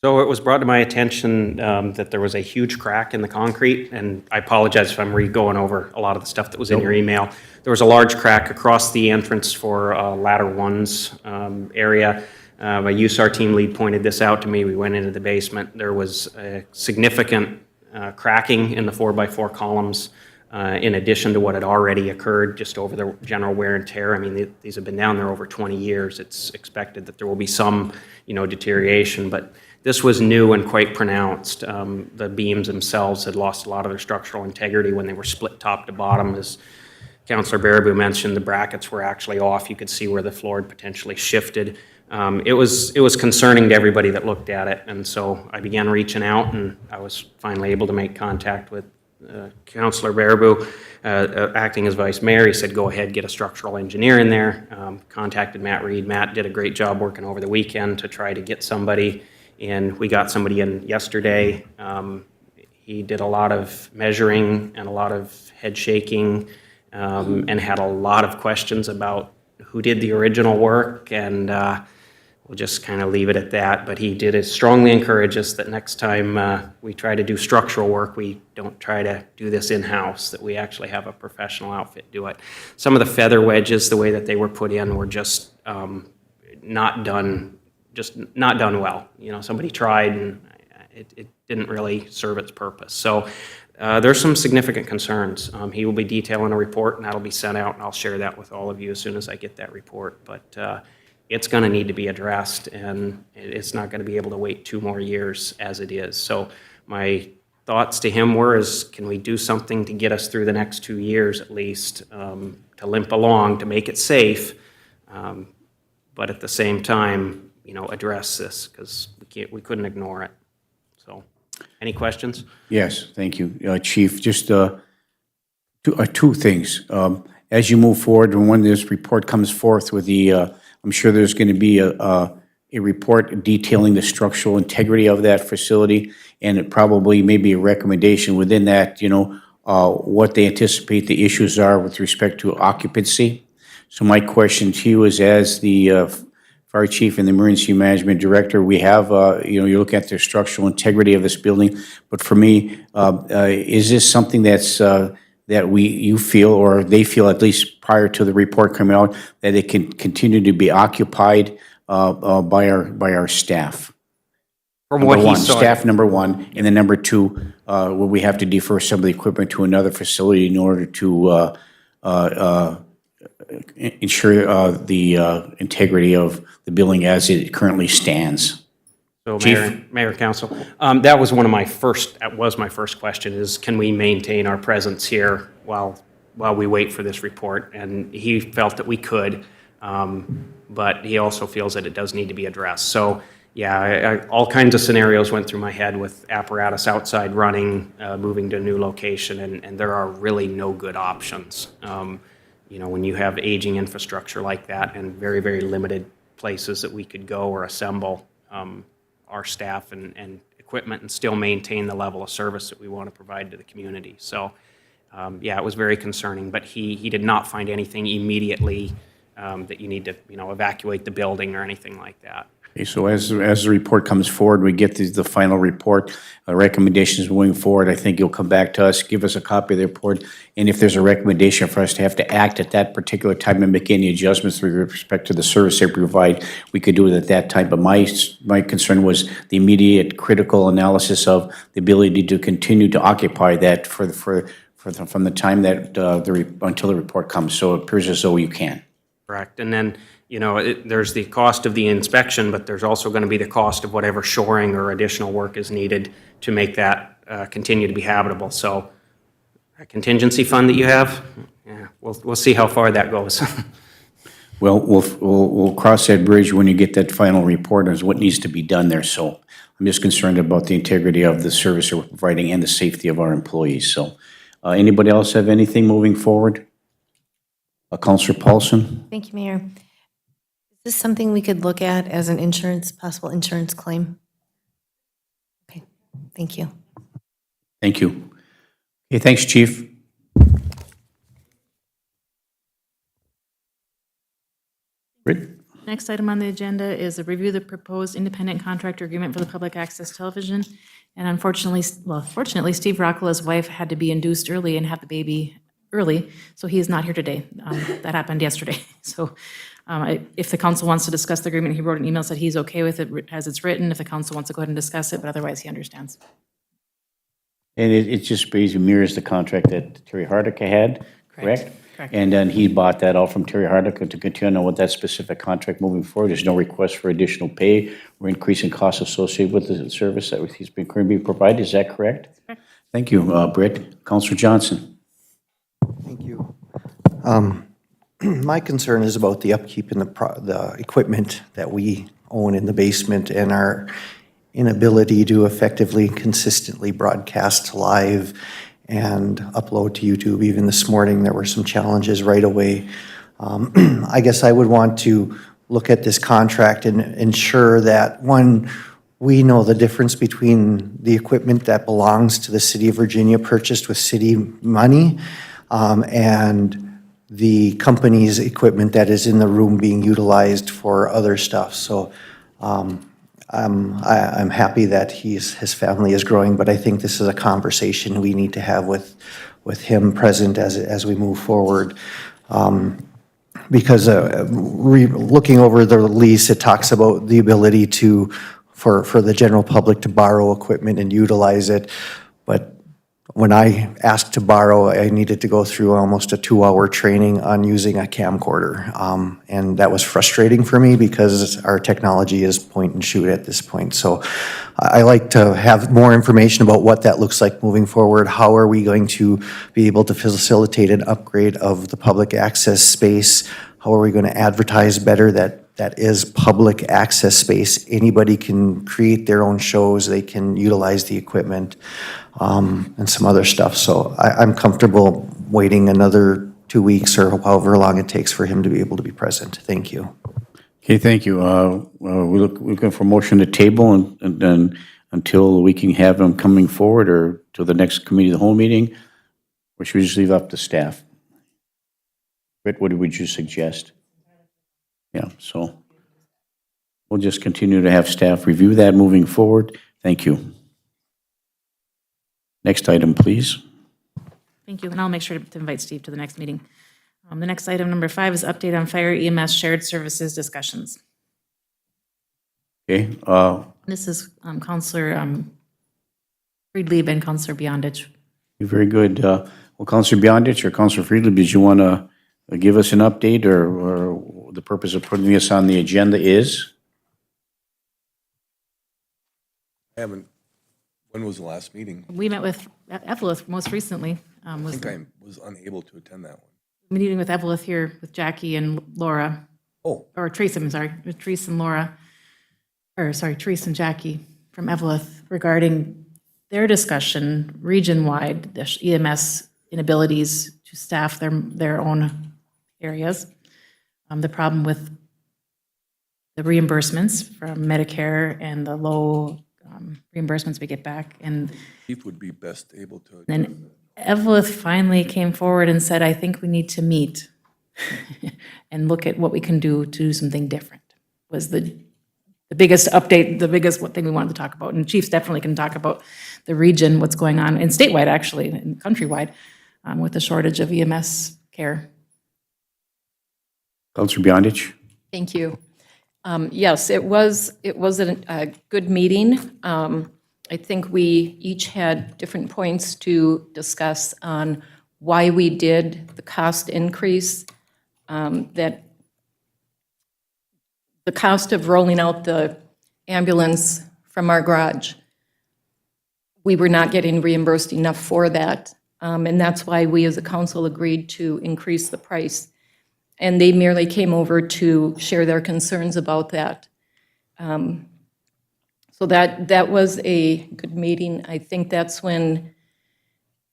So it was brought to my attention that there was a huge crack in the concrete, and I apologize if I'm going over a lot of the stuff that was in your email. There was a large crack across the entrance for Ladder 1's area. My USAR team lead pointed this out to me. We went into the basement. There was a significant cracking in the 4x4 columns in addition to what had already occurred just over the general wear and tear. I mean, these have been down there over 20 years. It's expected that there will be some, deterioration, but this was new and quite pronounced. The beams themselves had lost a lot of their structural integrity when they were split top to bottom. As Councilor Baraboo mentioned, the brackets were actually off. You could see where the floor had potentially shifted. It was concerning to everybody that looked at it, and so I began reaching out, and I was finally able to make contact with Councilor Baraboo, acting as vice mayor. He said, go ahead, get a structural engineer in there. Contacted Matt Reed. Matt did a great job working over the weekend to try to get somebody in. We got somebody in yesterday. He did a lot of measuring and a lot of head shaking, and had a lot of questions about who did the original work, and we'll just kind of leave it at that. But he did strongly encourage us that next time we try to do structural work, we don't try to do this in-house, that we actually have a professional outfit do it. Some of the feather wedges, the way that they were put in, were just not done well. Somebody tried, and it didn't really serve its purpose. So there's some significant concerns. He will be detailing a report, and that'll be sent out, and I'll share that with all of you as soon as I get that report. But it's going to need to be addressed, and it's not going to be able to wait 2 more years as it is. So my thoughts to him were, can we do something to get us through the next 2 years at least, to limp along, to make it safe, but at the same time, address this, because we couldn't ignore it. So, any questions? Yes, thank you, Chief. Just two things. As you move forward, and when this report comes forth with I'm sure there's going to be a report detailing the structural integrity of that facility, and it probably may be a recommendation within that, what they anticipate the issues are with respect to occupancy. So my question to you is, as the Fire Chief and the Emergency Management Director, we have, you're looking at the structural integrity of this building, but for me, is this something that's that you feel, or they feel, at least prior to the report coming out, that it can continue to be occupied by our staff? From what he saw. Staff, number one, and then number two, will we have to defer some of the equipment to another facility in order to ensure the integrity of the building as it currently stands? So, Chief? Mayor, Council, that was my first question, is can we maintain our presence here while while we wait for this report. And he felt that we could, but he also feels that it does need to be addressed. So, yeah, all kinds of scenarios went through my head with apparatus outside running, moving to a new location, and there are really no good options. You know, when you have aging infrastructure like that and very, very limited places that we could go or assemble our staff and equipment and still maintain the level of service that we want to provide to the community. So, yeah, it was very concerning, but he did not find anything immediately that you need to, you know, evacuate the building or anything like that. Okay, so as the report comes forward, we get the final report, recommendations moving forward, I think you'll come back to us, give us a copy of the report, and if there's a recommendation for us to have to act at that particular time and make any adjustments with respect to the service they provide, we could do it at that time. But my concern was the immediate critical analysis of the ability to continue to occupy that from the time that until the report comes. So it appears as though you can. Correct. And then, you know, there's the cost of the inspection, but there's also going to be the cost of whatever shoring or additional work is needed to make that continue to be habitable. So a contingency fund that you have, yeah, we'll see how far that goes. Well, we'll cross that bridge when you get that final report as what needs to be done there. So I'm just concerned about the integrity of the service we're providing and the safety of our employees. So anybody else have anything moving forward? Councilor Paulson? Thank you, Mayor. Is this something we could look at as an possible insurance claim? Okay, thank you. Thank you. Okay, thanks, Chief. Britt? Next item on the agenda is a review of the proposed independent contractor agreement for the public access television. And unfortunately, fortunately, Steve Rockola's wife had to be induced early and have the baby early, so he is not here today. That happened yesterday. So if the council wants to discuss the agreement, he wrote an email, said he's okay with it as it's written, if the council wants to go ahead and discuss it, but otherwise he understands. And it just basically mirrors the contract that Terry Hardica had, correct? Correct. And then he bought that out from Terry Hardica to continue on with that specific contract moving forward. There's no request for additional pay or increase in costs associated with the service that he's been currently provided. Is that correct? Correct. Thank you, Britt. Councilor Johnson. Thank you. My concern is about the upkeep in the equipment that we own in the basement and our inability to effectively, consistently broadcast live and upload to YouTube. Even this morning, there were some challenges right away. I guess I would want to look at this contract and ensure that, one, we know the difference between the equipment that belongs to the city of Virginia, purchased with city money, and the company's equipment that is in the room being utilized for other stuff. So I'm happy that his family is growing, but I think this is a conversation we need to have with him present as we move forward. Because looking over the lease, it talks about the ability for the general public to borrow equipment and utilize it. But when I asked to borrow, I needed to go through almost a 2-hour training on using a camcorder. And that was frustrating for me because our technology is point and shoot at this point. So I like to have more information about what that looks like moving forward. How are we going to be able to facilitate an upgrade of the public access space? How are we going to advertise better that is public access space? Anybody can create their own shows, they can utilize the equipment, and some other stuff. So I'm comfortable waiting another 2 weeks or however long it takes for him to be able to be present. Thank you. Okay, thank you. We're looking for motion to table and then until we can have him coming forward or to the next committee of the whole meeting, or should we just leave up to staff? Britt, what would you suggest? Yeah, so we'll just continue to have staff review that moving forward. Thank you. Next item, please. Thank you, and I'll make sure to invite Steve to the next meeting. The next item, number 5, is update on fire EMS shared services discussions. Okay, This is Counselor Friedlieb and Counselor Beyondich. very good. Well, Councilor Beyondich or Councilor Friedland, did you want to give us an update or the purpose of putting this on the agenda is? I haven't, when was the last meeting? We met with Ethel most recently. I think I was unable to attend that one. meeting with Evelyn here with Jackie and Laura, Oh, or Teresa, I'm sorry, with Teresa and Laura, or sorry, Teresa and Jackie from Evelyn regarding their discussion region-wide, the EMS inabilities to staff their own areas. The problem with the reimbursements from Medicare and the low reimbursements we get back. And Chief would be best able to. then Evelyn finally came forward and said, I think we need to meet and look at what we can do to do something different, was the biggest update, the biggest thing we wanted to talk about. And chiefs definitely can talk about the region, what's going on, and statewide, actually, and countrywide, with the shortage of EMS care. Counselor Beyondich? Thank you. Yes, it was a good meeting. I think we each had different points to discuss on why we did the cost increase, that the cost of rolling out the ambulance from our garage, we were not getting reimbursed enough for that. And that's why we as a council agreed to increase the price. And they merely came over to share their concerns about that. So that was a good meeting. I think that's when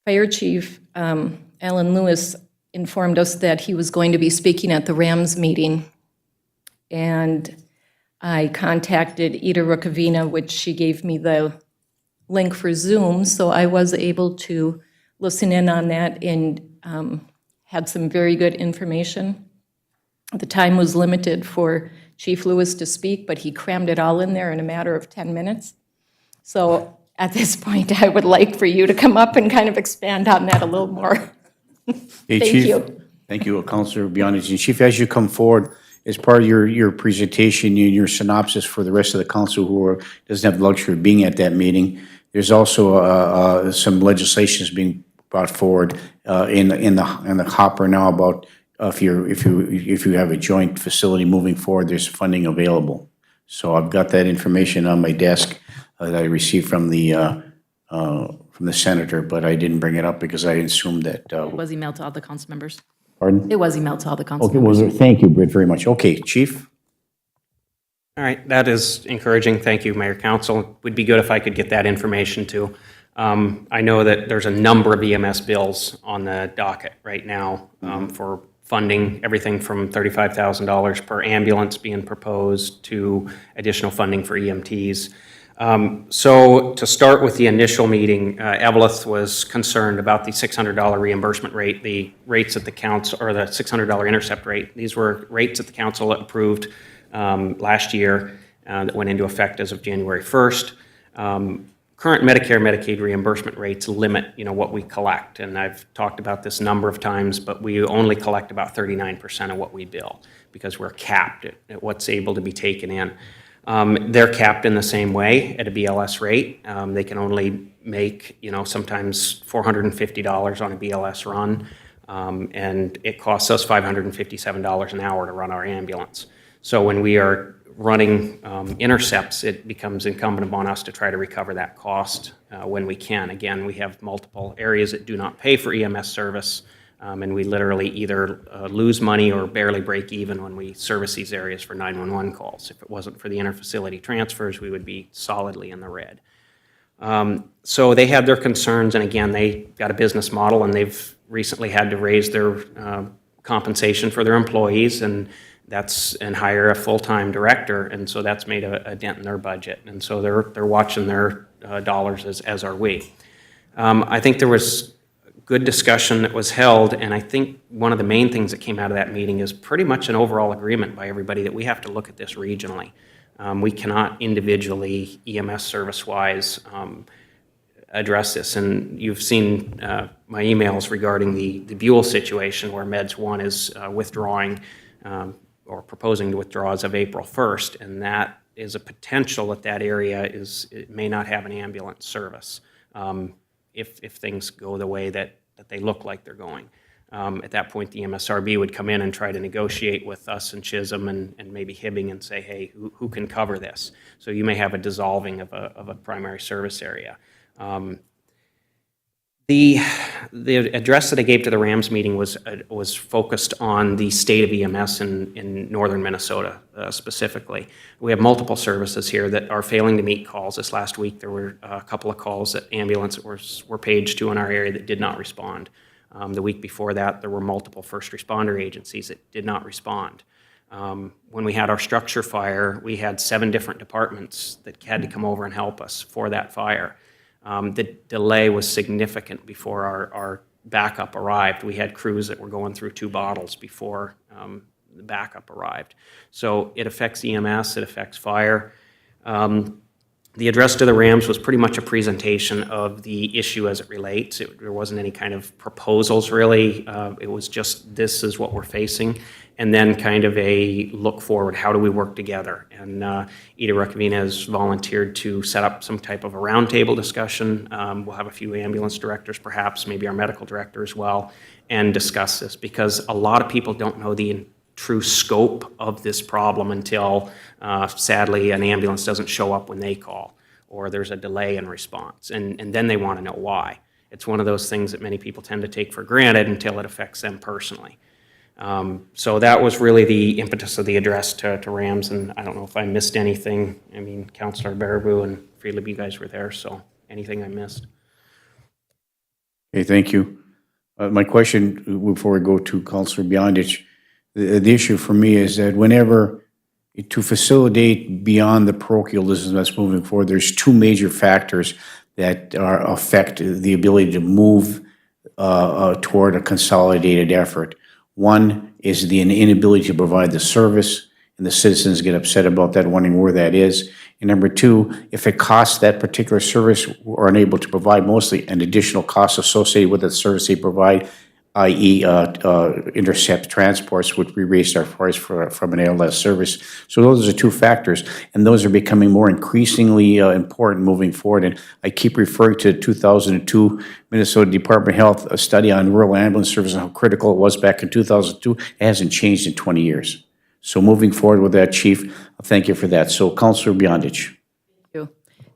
Fire Chief Alan Lewis informed us that he was going to be speaking at the Rams meeting. And I contacted Ida Rukavina, which she gave me the link for Zoom, so I was able to listen in on that and had some very good information. The time was limited for Chief Lewis to speak, but he crammed it all in there in a matter of 10 minutes. So at this point, I would like for you to come up and kind of expand on that a little more. Hey, Thank Chief. you. Thank you, Counselor Beyondich. And Chief, as you come forward, as part of your presentation and your synopsis for the rest of the council who doesn't have the luxury of being at that meeting, there's also some legislation is being brought forward in the hopper now about if you have a joint facility moving forward, there's funding available. So I've got that information on my desk that I received from the senator, but I didn't bring it up because I assumed that. It was emailed to all the council members. Pardon? It was emailed to all the council Okay, members. well, thank you, Britt, very much. Okay, Chief? All right, that is encouraging. Thank you, Mayor Council. It would be good if I could get that information too. I know that there's a number of EMS bills on the docket right now for funding, everything from $35,000 per ambulance being proposed to additional funding for EMTs. So to start with the initial meeting, Evelyn was concerned about the $600 reimbursement rate, the rates at the council, or the $600 intercept rate. These were rates that the council approved last year that went into effect as of January 1st. Current Medicare, Medicaid reimbursement rates limit, what we collect, and I've talked about this a number of times, but we only collect about 39% of what we bill because we're capped at what's able to be taken in. They're capped in the same way at a BLS rate. They can only make, sometimes $450 on a BLS run, and it costs us $557 an hour to run our ambulance. So when we are running intercepts, it becomes incumbent upon us to try to recover that cost when we can. Again, we have multiple areas that do not pay for EMS service, and we literally either lose money or barely break even when we service these areas for 911 calls. If it wasn't for the interfacility transfers, we would be solidly in the red. So they had their concerns, and again, they got a business model, and they've recently had to raise their compensation for their employees, and hire a full-time director, and so that's made a dent in their budget, and so they're watching their dollars as are we. I think there was good discussion that was held, and I think one of the main things that came out of that meeting is pretty much an overall agreement by everybody that we have to look at this regionally. We cannot individually, EMS service-wise, address this, and you've seen my emails regarding the Buell situation where Meds 1 is withdrawing or proposing to withdraw as of April 1st, and that is a potential that area it may not have an ambulance service if things go the way that they look like they're going. At that point, the MSRB would come in and try to negotiate with us and Chisholm and maybe Hibbing and say, hey, who can cover this? So you may have a dissolving of a primary service area. The address that I gave to the Rams meeting was focused on the state of EMS in northern Minnesota specifically. We have multiple services here that are failing to meet calls. This last week, there were a couple of calls that ambulance were paged to in our area that did not respond. The week before that, there were multiple first responder agencies that did not respond. When we had our structure fire, we had 7 different departments that had to come over and help us for that fire. The delay was significant before our backup arrived. We had crews that were going through 2 bottles before the backup arrived. So it affects EMS, it affects fire. The address to the Rams was pretty much a presentation of the issue as it relates. There wasn't any kind of proposals really. It was just, this is what we're facing. And then kind of a look forward, how do we work together? And Ida Ruckavina has volunteered to set up some type of a roundtable discussion. We'll have a few ambulance directors perhaps, maybe our medical director as well, and discuss this because a lot of people don't know the true scope of this problem until sadly an ambulance doesn't show up when they call or there's a delay in response. And then they want to know why. It's one of those things that many people tend to take for granted until it affects them personally. So that was really the impetus of the address to Rams, and I don't know if I missed anything. I mean, Councilor Baraboo and Friedlieb, you guys were there, so anything I missed? Okay, thank you. My question before we go to Councilor Beyondich, the issue for me is that whenever to facilitate beyond the parochialism that's moving forward, there's 2 major factors that affect the ability to move toward a consolidated effort. One is the inability to provide the service, and the citizens get upset about that, wondering where that is. And number 2, if it costs that particular service or unable to provide mostly an additional cost associated with the service they provide, i.e. intercept transports, which we raised our price from an ALS service. So those are 2 factors, and those are becoming more increasingly important moving forward. And I keep referring to 2002 Minnesota Department of Health, a study on rural ambulance service and how critical it was back in 2002. It hasn't changed in 20 years. So moving forward with that, Chief, thank you for that. So Councilor Beyondich. Thank you.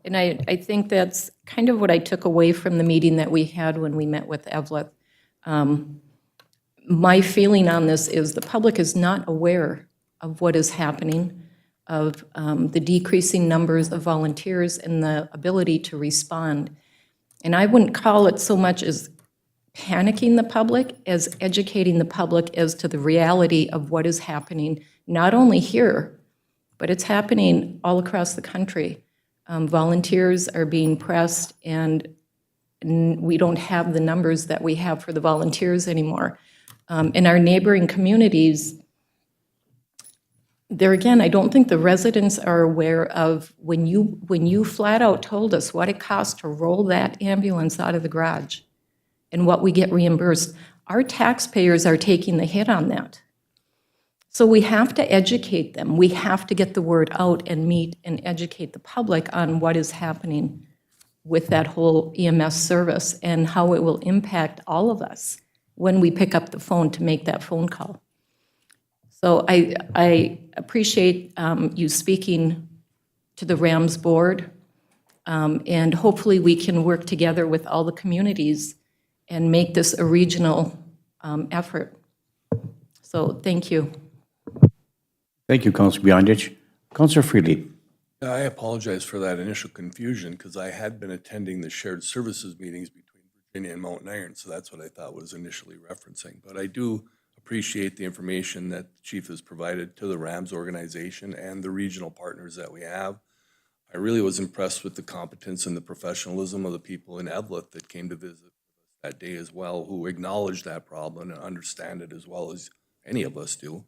And I think that's kind of what I took away from the meeting that we had when we met with Evelyn. My feeling on this is the public is not aware of what is happening, of the decreasing numbers of volunteers and the ability to respond. And I wouldn't call it so much as panicking the public as educating the public as to the reality of what is happening, not only here, but it's happening all across the country. Volunteers are being pressed, and we don't have the numbers that we have for the volunteers anymore. In our neighboring communities, there again, I don't think the residents are aware of when you flat out told us what it costs to roll that ambulance out of the garage and what we get reimbursed. Our taxpayers are taking the hit on that. So we have to educate them. We have to get the word out and meet and educate the public on what is happening with that whole EMS service and how it will impact all of us when we pick up the phone to make that phone call. So I appreciate you speaking to the Rams board, and hopefully we can work together with all the communities and make this a regional effort. So thank you. Thank you, Councilor Beyondich. Councilor Friedlieb. I apologize for that initial confusion because I had been attending the shared services meetings between Virginia and Mountain Iron, so that's what I thought was initially referencing. But I do appreciate the information that the chief has provided to the RAMS organization and the regional partners that we have. I really was impressed with the competence and the professionalism of the people in Evlith that came to visit that day as well, who acknowledged that problem and understand it as well as any of us do.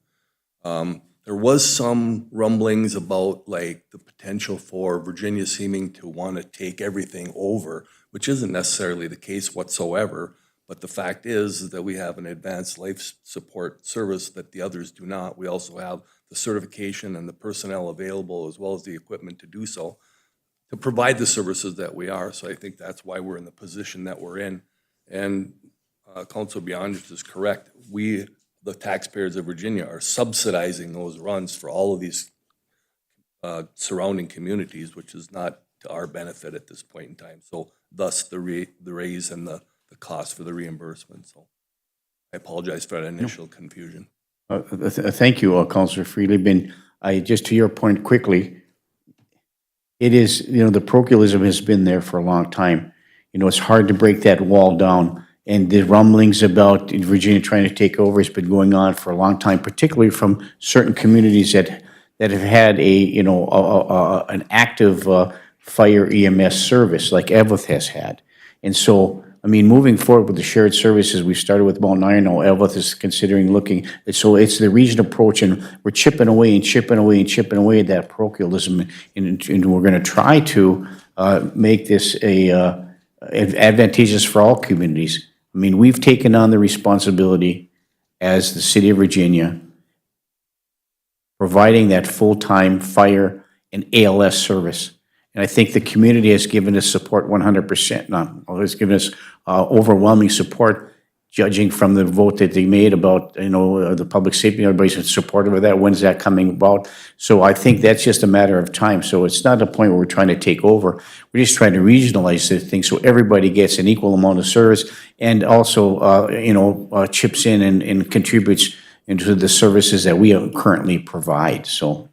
There was some rumblings about like the potential for Virginia seeming to want to take everything over, which isn't necessarily the case whatsoever. But the fact is that we have an advanced life support service that the others do not. We also have the certification and the personnel available as well as the equipment to do so, to provide the services that we are. So I think that's why we're in the position that we're in. And Councilor Beyondich is correct. We, the taxpayers of Virginia, are subsidizing those runs for all of these surrounding communities, which is not to our benefit at this point in time. So thus the raise and the the cost for the reimbursement, so I apologize for that initial confusion. Thank you, Councilor Freely. Just to your point quickly, it is, the parochialism has been there for a long time. It's hard to break that wall down. And the rumblings about Virginia trying to take over has been going on for a long time, particularly from certain communities that have had an active fire EMS service like Evlith has had. And so, moving forward with the shared services, we started with Mount Iron, now Evlith is considering looking, so it's the region approach, and we're chipping away and chipping away and chipping away at that parochialism, and we're going to try to make this advantageous for all communities. We've taken on the responsibility as the city of Virginia, providing that full-time fire and ALS service. And I think the community has given us support 100%. Has given us overwhelming support, judging from the vote that they made about, the public safety. Everybody's supportive of that. When's that coming about? So I think that's just a matter of time. So it's not a point where we're trying to take over. We're just trying to regionalize the thing so everybody gets an equal amount of service, and also, chips in and contributes into the services that we currently provide. So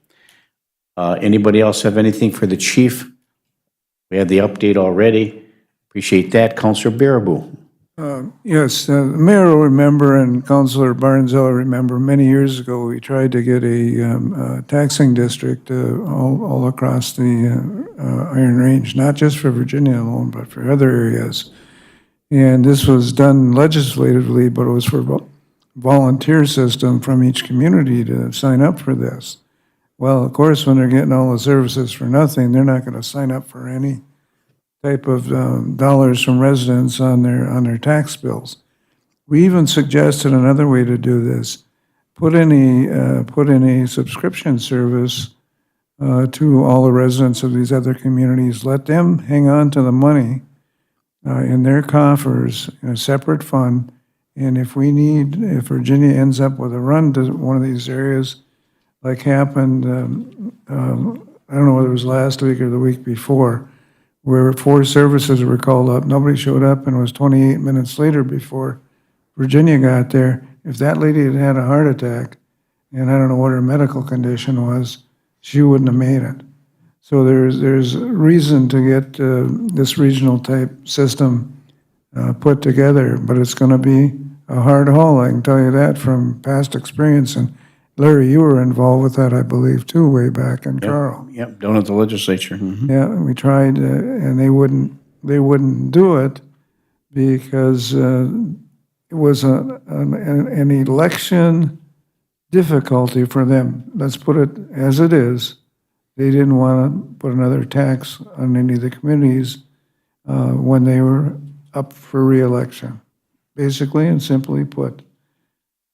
anybody else have anything for the chief? We had the update already. Appreciate that. Councilor Baraboo. Yes, the mayor will remember, and Councilor Barnzell will remember, many years ago, we tried to get a taxing district all across the Iron Range, not just for Virginia alone, but for other areas. And this was done legislatively, but it was for a volunteer system from each community to sign up for this. Well, of course, when they're getting all the services for nothing, they're not going to sign up for any type of dollars from residents on their tax bills. We even suggested another way to do this: put in a subscription service to all the residents of these other communities. Let them hang on to the money in their coffers in a separate fund. And if Virginia ends up with a run to one of these areas, like happened, I don't know whether it was last week or the week before, where 4 services were called up, nobody showed up, and it was 28 minutes later before Virginia got there. If that lady had had a heart attack, and I don't know what her medical condition was, she wouldn't have made it. So there's reason to get this regional type system put together, but it's going to be a hard haul, I can tell you that from past experience. And Larry, you were involved with that, I believe, too, way back in Carl. Yep, down at the legislature. Mhm. Yeah, we tried, and they wouldn't do it because it was an election difficulty for them. Let's put it as it is. They didn't want to put another tax on any of the communities when they were up for re-election, basically and simply put.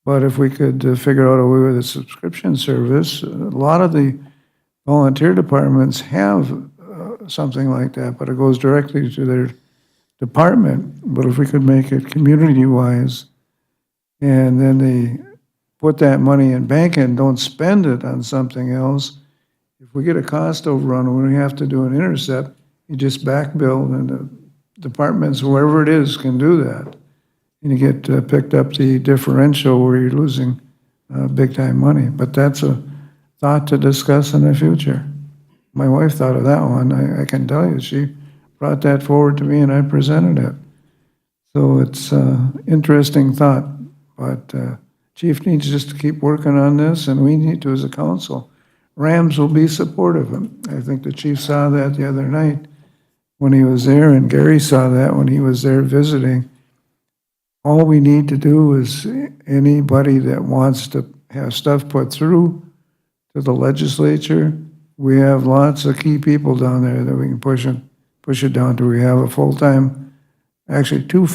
But if we could figure out a way with a subscription service, a lot of the volunteer departments have something like that, but it goes directly to their department. But if we could make it community-wise, and then they put that money in bank and don't spend it on something else, if we get a cost overrun when we have to do an intercept, you just back bill, and the departments, wherever it is, can do that. And you get picked up the differential where you're losing big-time money. But that's a thought to discuss in the future. My wife thought of that one. I can tell you, she brought that forward to me and I presented it. So it's an interesting thought. But Chief needs just to keep working on this, and we need to as a council. Rams will be supportive. I think the chief saw that the other night when he was there, and Gary saw that when he was there visiting. All we need to do is anybody that wants to have stuff put through to the legislature, we have lots of key people down there that we can push it down to. We have a full-time, actually two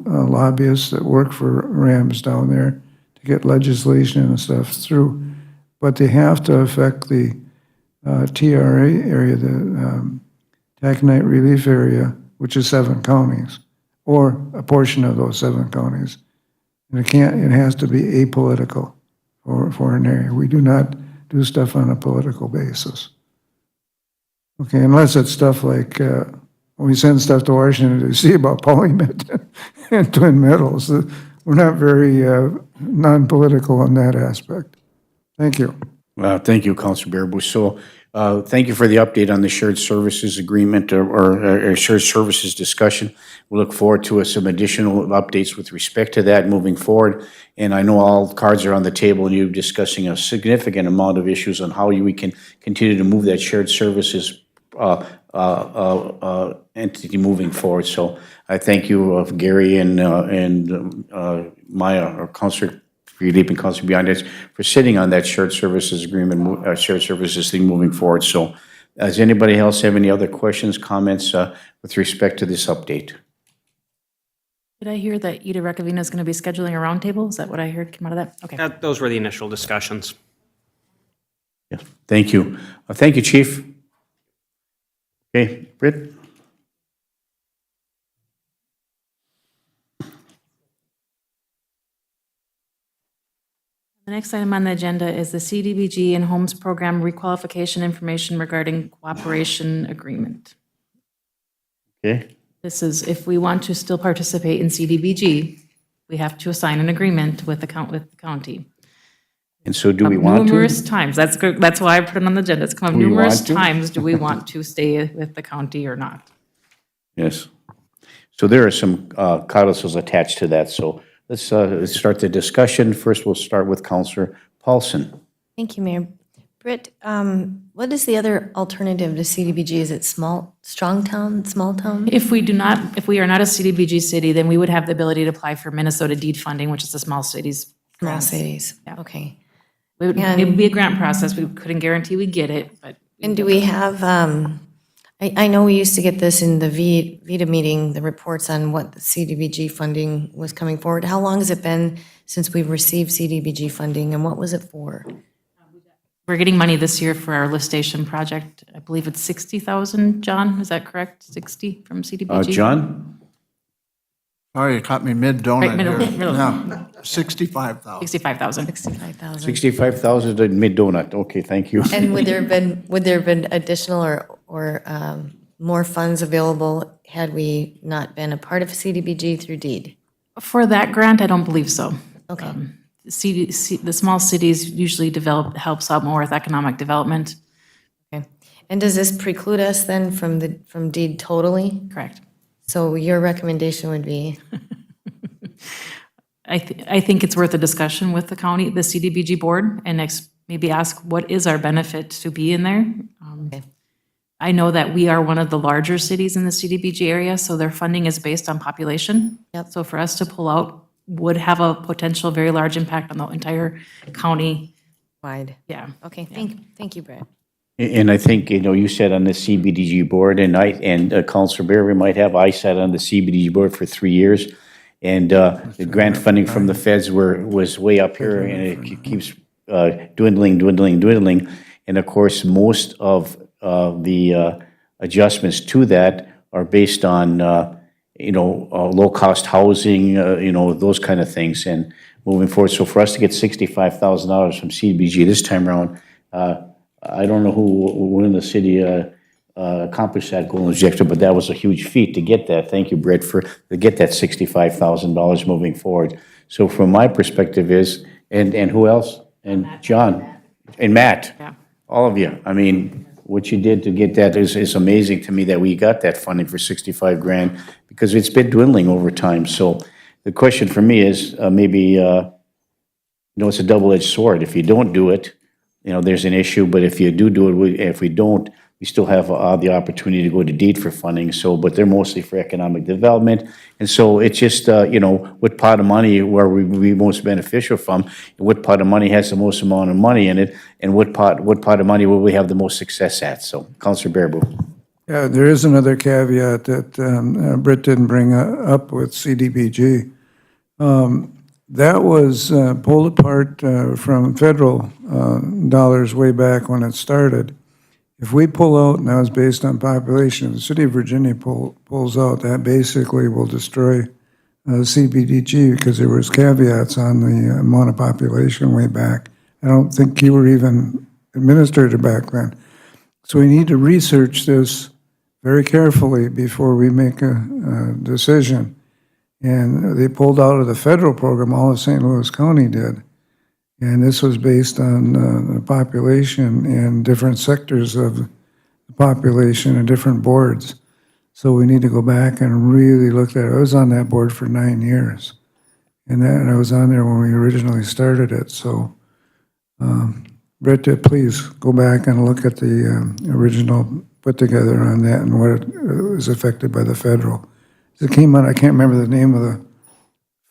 lobbyists that work for Rams down there to get legislation and stuff through. But they have to affect the TRA area, the taconite relief area, which is 7 counties, or a portion of those 7 counties. And it has to be apolitical for an area. We do not do stuff on a political basis. Okay, unless it's stuff like we send stuff to Washington DC about PolyMed and Twin Metals. We're not very non-political in that aspect. Thank you. Thank you, Councilor Bearable. So, thank you for the update on the shared services agreement or shared services discussion. We look forward to some additional updates with respect to that moving forward. And I know all cards are on the table, and you're discussing a significant amount of issues on how we can continue to move that shared services entity moving forward. So I thank you, Gary and Maya, or Councilor Philippe and Councilor Beyond, for sitting on that shared services agreement, shared services thing moving forward. So does anybody else have any other questions, comments with respect to this update? Did I hear that Ida Rekavina is going to be scheduling a roundtable? Is that what I heard came out of that? Okay. Those were the initial discussions. Yeah, thank you. Thank you, Chief. Okay, Britt? The next item on the agenda is the CDBG and Homes Program requalification information regarding cooperation agreement. Okay. This is if we want to still participate in CDBG, we have to assign an agreement with the county. And so do we want to? Numerous times. That's good. That's why I put it on the agenda. It's come up Do we numerous want to? times. Do we want to stay with the county or not? Yes. So there are some codicils attached to that. So let's start the discussion. First, we'll start with Councilor Paulson. Thank you, Mayor. Britt, what is the other alternative to CDBG? Is it strong town, small town? If we are not a CDBG city, then we would have the ability to apply for Minnesota deed funding, which is the small cities. Small grants. cities, Yeah. okay. It would be a grant process. We couldn't guarantee we'd get it, but. And do we have, I know we used to get this in the VITA meeting, the reports on what the CDBG funding was coming forward. How long has it been since we've received CDBG funding, and what was it for? We're getting money this year for our lift station project. I believe it's 60,000, John, is that correct? 60 from CDBG? John? Sorry, you caught me mid-donut Right, middle. here. Yeah, 65,000. 65,000. 65,000. 65,000 at mid-donut. Okay, thank you. And would there have been additional or more funds available had we not been a part of CDBG through deed? For that grant, I don't believe so. Okay. The small cities usually helps out more with economic development. Okay. And does this preclude us then from deed totally? Correct. So your recommendation would be? I think it's worth a discussion with the county, the CDBG board, and maybe ask what is our benefit to be in there? Okay. I know that we are one of the larger cities in the CDBG area, so their funding is based on population. Yep. So for us to pull out would have a potential very large impact on the entire county. Wide. Yeah. Okay, thank you, Brett. And I think, you sat on the CBDG board, and Councilor Bear, I sat on the CBDG board for 3 years. And the grant funding from the feds was way up here, and it keeps dwindling. And of course, most of the adjustments to that are based on, low-cost housing, those kind of things, and moving forward. So for us to get $65,000 from CDBG this time around, I don't know who in the city accomplished that goal and objective, but that was a huge feat to get that. Thank you, Brett, to get that $65,000 moving forward. So from my perspective and who else? And John and Matt, Yeah. all of you. I mean, what you did to get that is amazing to me, that we got that funding for 65 grand, because it's been dwindling over time. So the question for me is maybe, it's a double-edged sword. If you don't do it, there's an issue, but if you do it, if we don't, we still have the opportunity to go to deed for funding. So, but they're mostly for economic development. And so it's just, what part of money where we most beneficial from, and what part of money has the most amount of money in it, and what part of money will we have the most success at? So, Councilor Bearable. Yeah, there is another caveat that Britt didn't bring up with CDBG. That was pulled apart from federal dollars way back when it started. If we pull out, and that was based on population, if the city of Virginia pulls out, that basically will destroy CBDG, because there was caveats on the amount of population way back. I don't think you were even administrator back then. So we need to research this very carefully before we make a decision. And they pulled out of the federal program, all of St. Louis County did. And this was based on the population and different sectors of the population and different boards. So we need to go back and really look at it. I was on that board for 9 years. And I was on there when we originally started it. So, Brett, please go back and look at the original put together on that and what it was affected by the federal. It came out, I can't remember the name of the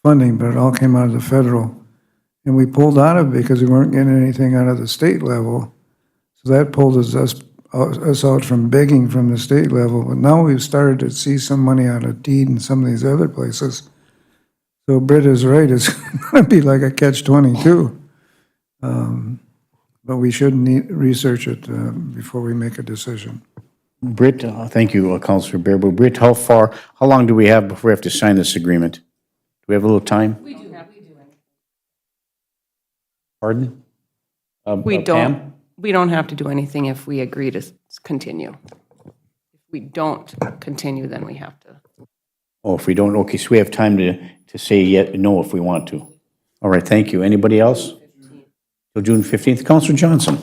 funding, but it all came out of the federal. And we pulled out of it because we weren't getting anything out of the state level. So that pulled us out from begging from the state level. But now we've started to see some money out of deed and some of these other places. So Britt is right, it's going to be like a catch-22. But we should research it before we make a decision. Britt, thank you, Councilor Bearable. Britt, how long do we have before we have to sign this agreement? Do we have a little time? We do. Pardon? We Pam? don't, we don't have to do anything if we agree to continue. If we don't continue, then we have to. Oh, if we don't, okay, so we have time to say no if we want to. All right, thank you. Anybody else? Till June 15th. Councilor Johnson.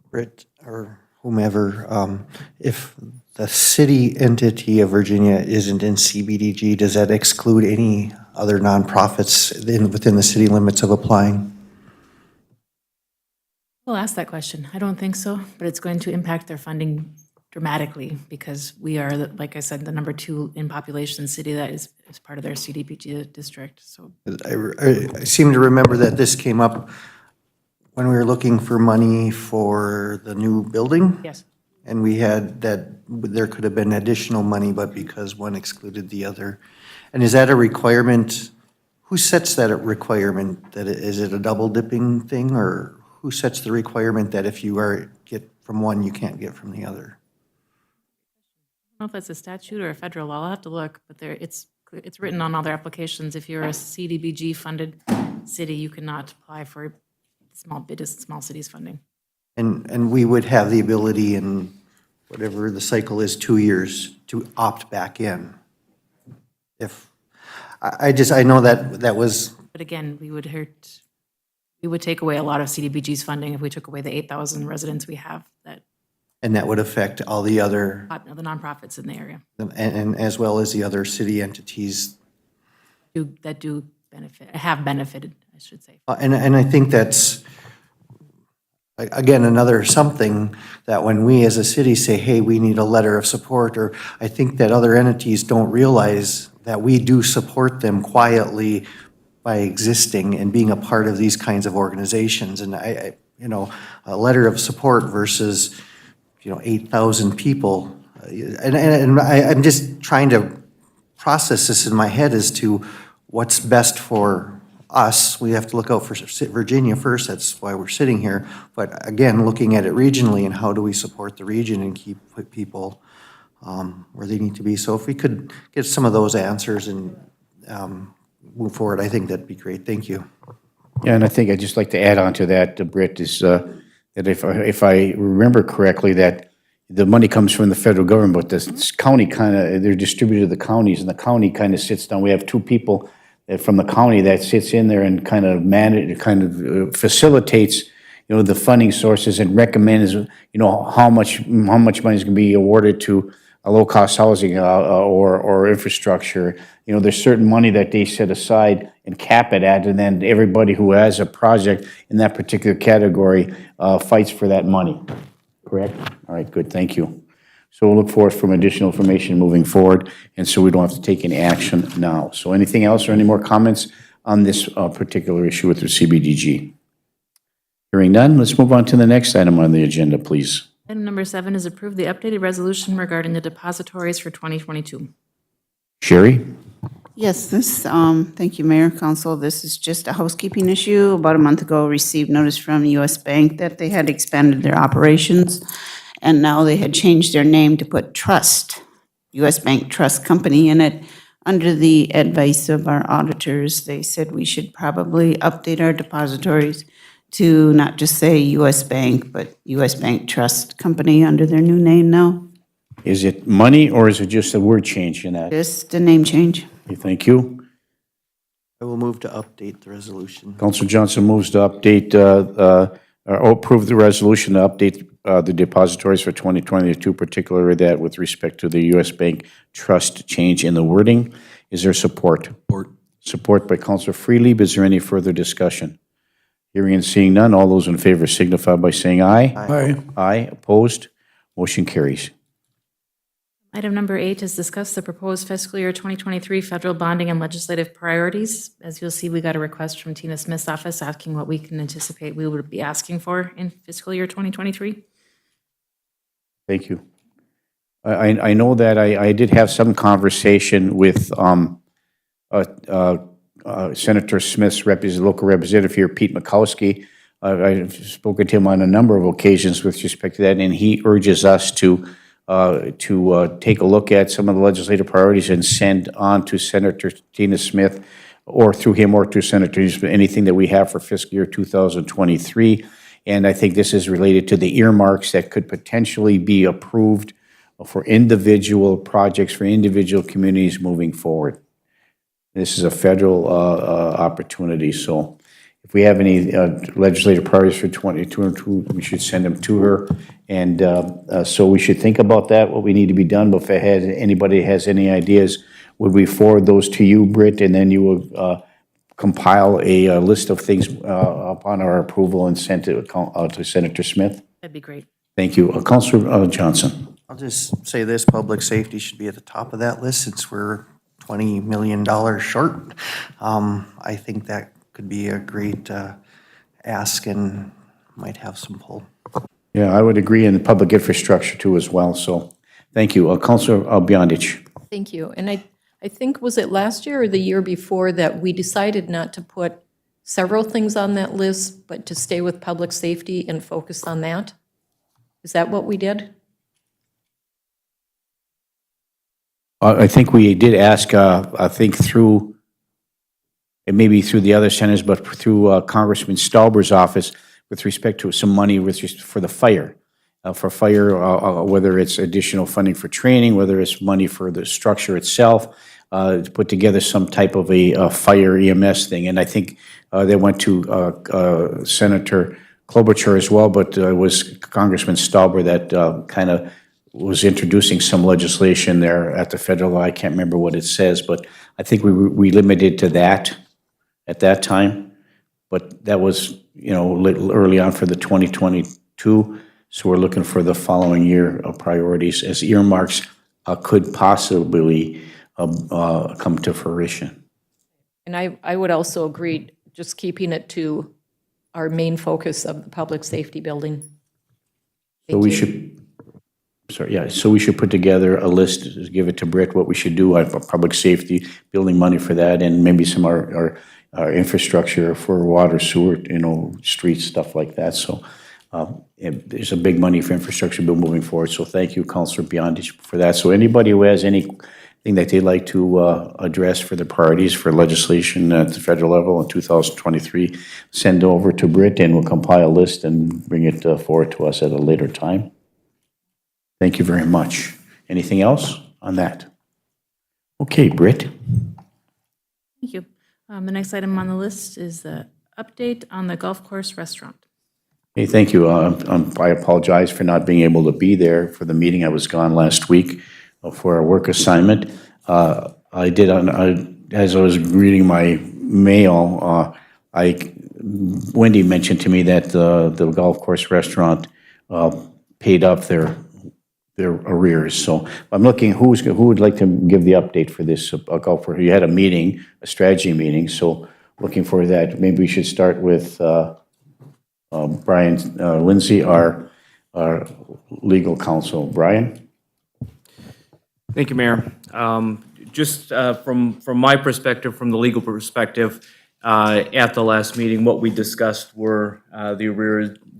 Britt, or whomever, if the city entity of Virginia isn't in CBDG, does that exclude any other nonprofits within the city limits of applying? We'll ask that question. I don't think so, but it's going to impact their funding dramatically because we are, like I said, the number 2 in population city that is part of their CDBG district. So I seem to remember that this came up when we were looking for money for the new building. yes, And we had that, there could have been additional money, but because one excluded the other. And is that a requirement? Who sets that requirement? That is it a double dipping thing, or who sets the requirement that if you get from one, you can't get from the other? I don't know if that's a statute or a federal law. I'll have to look, but it's written on all their applications. If you're a CDBG funded city, you cannot apply for small cities funding. And we would have the ability in whatever the cycle is, 2 years, to opt back in. If, I know that was, But again, we would take away a lot of CDBG's funding if we took away the 8,000 residents we have and that would affect all the other, the nonprofits in the area and as well as the other city entities. that do benefit, have benefited, I should say. And I think that's, again, another something that when we as a city say, hey, we need a letter of support, or I think that other entities don't realize that we do support them quietly by existing and being a part of these kinds of organizations. And I a letter of support versus, 8,000 people. And I'm just trying to process this in my head as to what's best for us. We have to look out for Virginia first, that's why we're sitting here. But again, looking at it regionally and how do we support the region and keep people where they need to be. So if we could get some of those answers and move forward, I think that'd be great. Thank you. Yeah, and I think I'd just like to add on to that, Britt, is that if I remember correctly, that the money comes from the federal government, but the county they're distributed to the counties, and the county kind of sits down. We have 2 people from the county that sits in there and kind of facilitates, the funding sources and recommends, how much money is going to be awarded to a low-cost housing or infrastructure. There's certain money that they set aside and cap it at, and then everybody who has a project in that particular category fights for that money. Correct? All right, good, thank you. So we'll look forward for additional information moving forward, and so we don't have to take any action now. So anything else or any more comments on this particular issue with the CBDG? Hearing none, let's move on to the next item on the agenda, please. Item number 7 is approve the updated resolution regarding the depositories for 2022. Sherry? Yes, thank you, Mayor, Council. This is just a housekeeping issue. About a month ago, received notice from U.S. Bank that they had expanded their operations, and now they had changed their name to put Trust, U.S. Bank Trust Company in it. Under the advice of our auditors, they said we should probably update our depositories to not just say US Bank, but US Bank Trust Company under their new name now. Is it money or is it just a word change in that? Just a name change. Okay, thank you. I will move to update the resolution. Councilor Johnson moves to update, or approve the resolution to update the depositories for 2022, particularly that with respect to the U.S. Bank trust change in the wording. Is there support? Support. Support by Councilor Freelieb. Is there any further discussion? Hearing and seeing none, all those in favor signify by saying aye. Aye. Aye, opposed? Motion carries. Item number 8 is discuss the proposed fiscal year 2023 federal bonding and legislative priorities. As you'll see, we got a request from Tina Smith's office asking what we can anticipate we would be asking for in fiscal year 2023. Thank you. I know that I did have some conversation with Senator Smith's local representative here, Pete Mikowski. I've spoken to him on a number of occasions with respect to that, and he urges us to take a look at some of the legislative priorities and send on to Senator Tina Smith, or through him or to Senator Smith, anything that we have for fiscal year 2023. And I think this is related to the earmarks that could potentially be approved for individual projects, for individual communities moving forward. This is a federal opportunity, so if we have any legislative priorities for 2022, we should send them to her. And so we should think about that, what we need to be done. But if anybody has any ideas, would we forward those to you, Britt, and then you will compile a list of things upon our approval and send it to Senator Smith? That'd be great. Thank you. Councilor Johnson. I'll just say this, public safety should be at the top of that list since we're $20 million short. I think that could be a great ask and might have some pull. Yeah, I would agree in the public infrastructure too as well, so thank you. Councilor Beyondich. Thank you. And I think, was it last year or the year before that we decided not to put several things on that list, but to stay with public safety and focus on that? Is that what we did? I think we did ask, I think through, it may be through the other senators, but through Congressman Stauber's office with respect to some money for the fire. Whether it's additional funding for training, whether it's money for the structure itself, to put together some type of a fire EMS thing. And I think they went to Senator Klobuchar as well, but it was Congressman Stauber that kind of was introducing some legislation there at the federal law. I can't remember what it says, but I think we limited to that at that time. But that was, early on for the 2022. So we're looking for the following year of priorities as earmarks could possibly come to fruition. And I would also agree, just keeping it to our main focus of the public safety building. So we should, so we should put together a list, give it to Britt, what we should do on public safety, building money for that, and maybe some our infrastructure for water, sewer, streets, stuff like that. So there's a big money for infrastructure bill moving forward. So thank you, Councilor Beyondich, for that. So anybody who has anything that they'd like to address for the priorities for legislation at the federal level in 2023, send over to Britt and we'll compile a list and bring it forward to us at a later time. Thank you very much. Anything else on that? Okay, Britt. Thank you. The next item on the list is the update on the golf course restaurant. Hey, thank you. I apologize for not being able to be there for the meeting. I was gone last week for a work assignment. As I was reading my mail, Wendy mentioned to me that the golf course restaurant paid up their arrears. So I'm looking, who would like to give the update for this golfer? You had a meeting, a strategy meeting, so looking for that. Maybe we should start with Brian Lindsay, our legal counsel. Brian? Thank you, Mayor. Just from my perspective, from the legal perspective, at the last meeting, what we discussed were the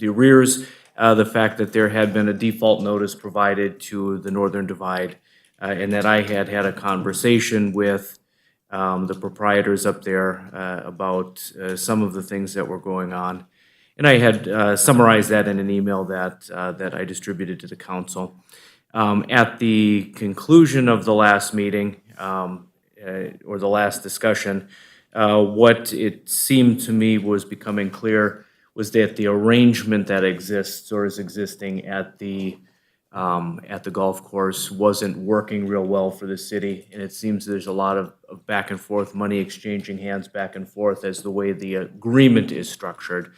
arrears, the fact that there had been a default notice provided to the Northern Divide, and that I had a conversation with the proprietors up there about some of the things that were going on. And I had summarized that in an email that I distributed to the council. At the conclusion of the last meeting, or the last discussion, what it seemed to me was becoming clear was that the arrangement that exists or is existing at the golf course wasn't working real well for the city. And it seems there's a lot of back and forth, money exchanging hands back and forth as the way the agreement is structured.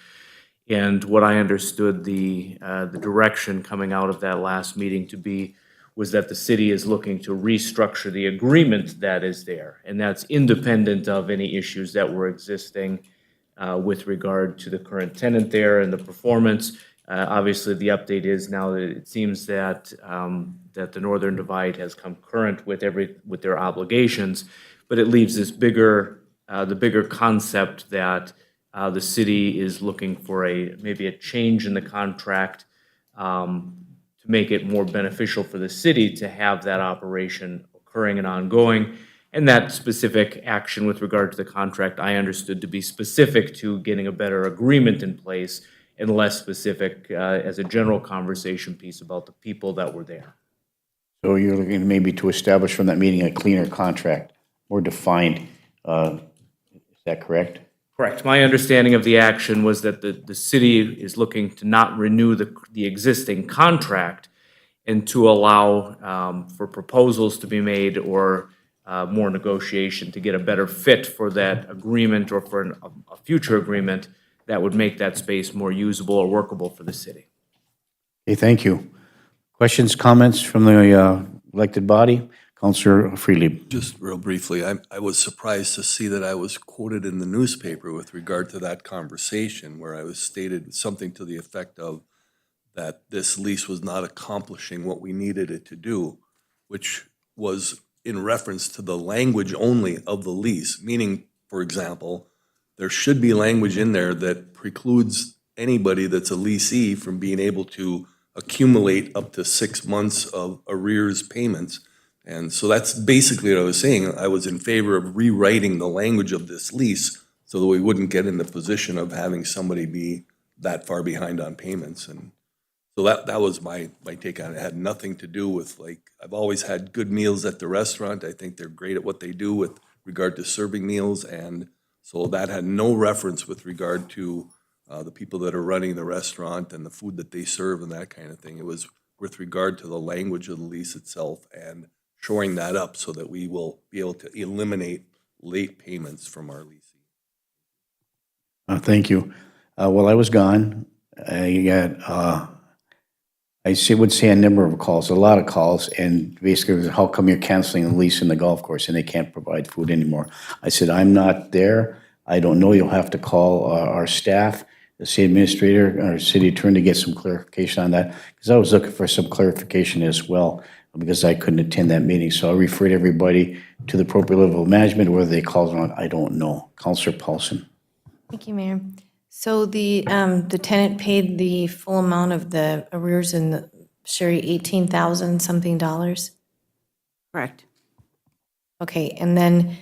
And what I understood the direction coming out of that last meeting to be was that the city is looking to restructure the agreement that is there. And that's independent of any issues that were existing with regard to the current tenant there and the performance. Obviously, the update is now that it seems that that the Northern Divide has come current with their obligations, but it leaves this bigger concept that the city is looking for maybe a change in the contract to make it more beneficial for the city to have that operation occurring and ongoing. And that specific action with regard to the contract, I understood to be specific to getting a better agreement in place and less specific as a general conversation piece about the people that were there. So you're looking maybe to establish from that meeting a cleaner contract, more defined. Is that correct? Correct. My understanding of the action was that the city is looking to not renew the existing contract and to allow for proposals to be made or more negotiation to get a better fit for that agreement or for a future agreement that would make that space more usable or workable for the city. Okay, thank you. Questions, comments from the elected body? Councilor Freely. Just real briefly, I was surprised to see that I was quoted in the newspaper with regard to that conversation where I was stated something to the effect of that this lease was not accomplishing what we needed it to do, which was in reference to the language only of the lease, meaning, for example, there should be language in there that precludes anybody that's a leasee from being able to accumulate up to 6 months of arrears payments. And so that's basically what I was saying. I was in favor of rewriting the language of this lease so that we wouldn't get in the position of having somebody be that far behind on payments. And so that was my take on it. It had nothing to do with, like, I've always had good meals at the restaurant. I think they're great at what they do with regard to serving meals. And so that had no reference with regard to the people that are running the restaurant and the food that they serve and that kind of thing. It was with regard to the language of the lease itself and shoring that up so that we will be able to eliminate late payments from our leasing. Thank you. While I was gone, I got, would say a number of calls, a lot of calls, and basically, it was, how come you're canceling the lease in the golf course and they can't provide food anymore? I said, I'm not there. I don't know. You'll have to call our staff, the city administrator, our city attorney to get some clarification on that, because I was looking for some clarification as well, because I couldn't attend that meeting. So I referred everybody to the appropriate level of management. Whether they called on, I don't know. Councilor Paulson. Thank you, Mayor. So the tenant paid the full amount of the arrears in the, Sherry, 18,000 something dollars? Correct. Okay, and then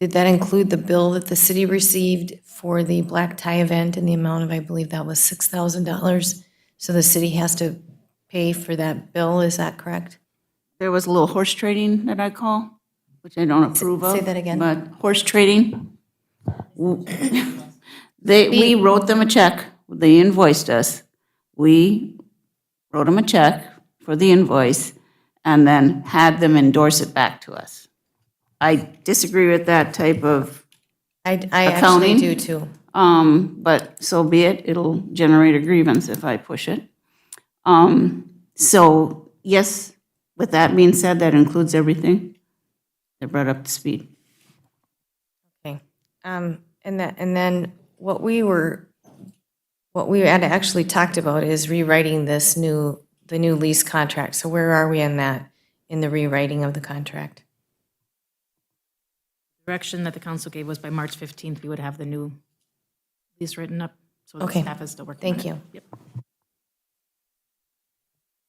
did that include the bill that the city received for the black tie event in the amount of, I believe that was $6,000? So the city has to pay for that bill, is that correct? There was a little horse trading that I call, which I don't approve of. Say that again. But horse trading, we wrote them a check. They invoiced us. We wrote them a check for the invoice and then had them endorse it back to us. I disagree with that type of I accounting. actually do too. But so be it. It'll generate a grievance if I push it. So yes, with that being said, that includes everything. They're brought up to speed. Okay. And then what we had actually talked about is rewriting the new lease contract. So where are we in that, in the rewriting of the contract? Direction that the council gave was by March 15th, we would have the new lease written up. So the Okay. staff is still working on it. Thank you. Yep.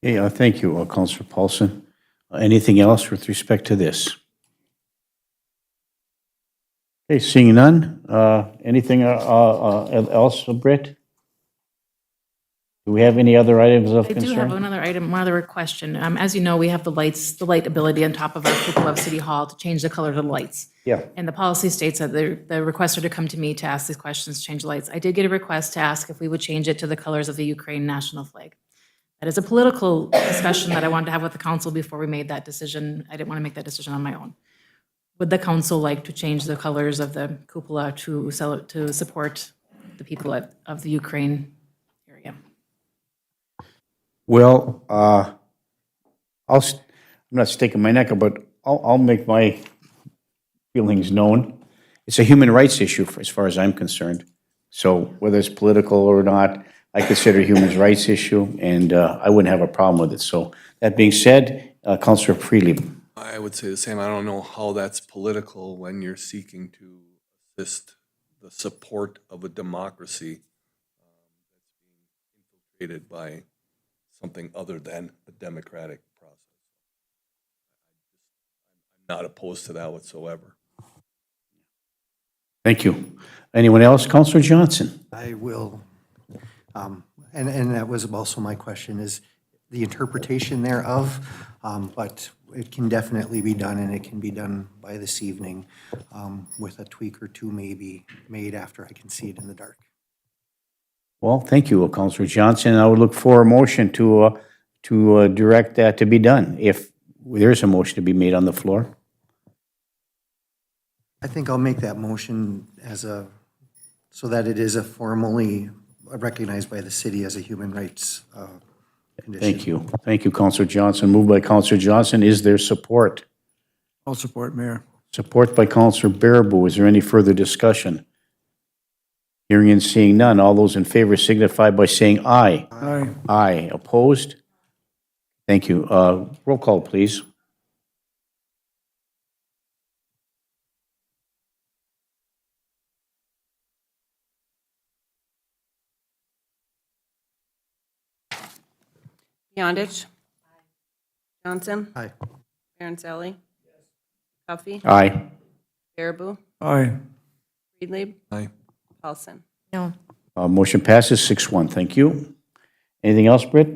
Yeah, thank you, Councilor Paulson. Anything else with respect to this? Okay, seeing none. Anything else, Britt? Do we have any other items of I do have concern? another item, one other question. As you know, we have the lights, the light ability on top of our cupola of City Hall to change the color of the lights. Yeah. And the policy states that the requests are to come to me to ask these questions, change the lights. I did get a request to ask if we would change it to the colors of the Ukraine national flag. That is a political discussion that I wanted to have with the council before we made that decision. I didn't want to make that decision on my own. Would the council like to change the colors of the cupola to support the people of the Ukraine area? Well, I'm not sticking my neck out, but I'll make my feelings known. It's a human rights issue as far as I'm concerned. So whether it's political or not, I consider it a human rights issue, and I wouldn't have a problem with it. So that being said, Councilor Freely. I would say the same. I don't know how that's political when you're seeking to assist the support of a democracy that's being infiltrated by something other than a democratic process. I'm not opposed to that whatsoever. Thank you. Anyone else? Councilor Johnson. I will, and that was also my question, is the interpretation thereof, but it can definitely be done, and it can be done by this evening with a tweak or two maybe made after I can see it in the dark. Well, thank you, Councilor Johnson. I would look for a motion to direct that to be done, if there's a motion to be made on the floor. I think I'll make that motion so that it is a formally recognized by the city as a human rights condition. Thank you. Thank you, Councilor Johnson. Moved by Councilor Johnson. Is there support? I'll support, Mayor. Support by Councilor Baraboo. Is there any further discussion? Hearing and seeing none. All those in favor signify by saying aye. Aye. Aye. Opposed? Thank you. Roll call, please. Beyondich. Johnson. Aye. Aaron Sally. Huffy. Aye. Baraboo. Aye. Friedlieb. Aye. Paulson. No. Motion passes 6-1. Thank you. Anything else, Britt?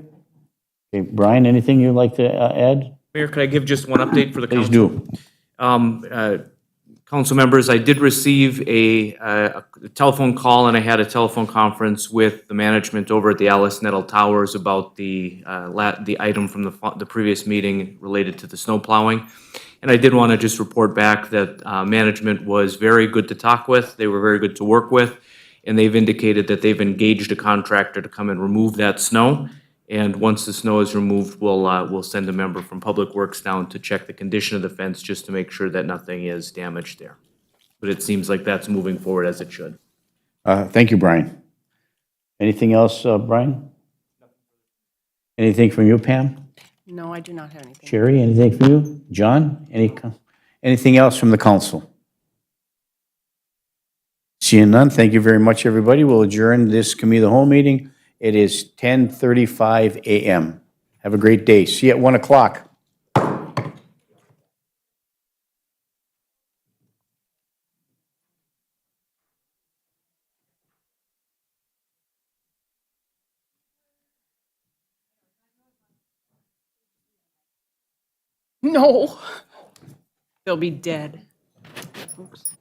Okay, Brian, anything you'd like to add? Mayor, could I give just one update for the Please council? do. Council members, I did receive a telephone call, and I had a telephone conference with the management over at the Alice Nettle Towers about the item from the previous meeting related to the snow plowing. And I did want to just report back that management was very good to talk with. They were very good to work with, and they've indicated that they've engaged a contractor to come and remove that snow. And once the snow is removed, we'll send a member from Public Works down to check the condition of the fence just to make sure that nothing is damaged there. But it seems like that's moving forward as it should. Thank you, Brian. Anything else, Brian? Anything from you, Pam? No, I do not have anything. Sherry, anything from you? John, anything else from the council? Seeing none, thank you very much, everybody. We'll adjourn this committee of the whole meeting. It is 10:35 a.m. Have a great day. See you at 1 o'clock. No. They'll be dead. Oops.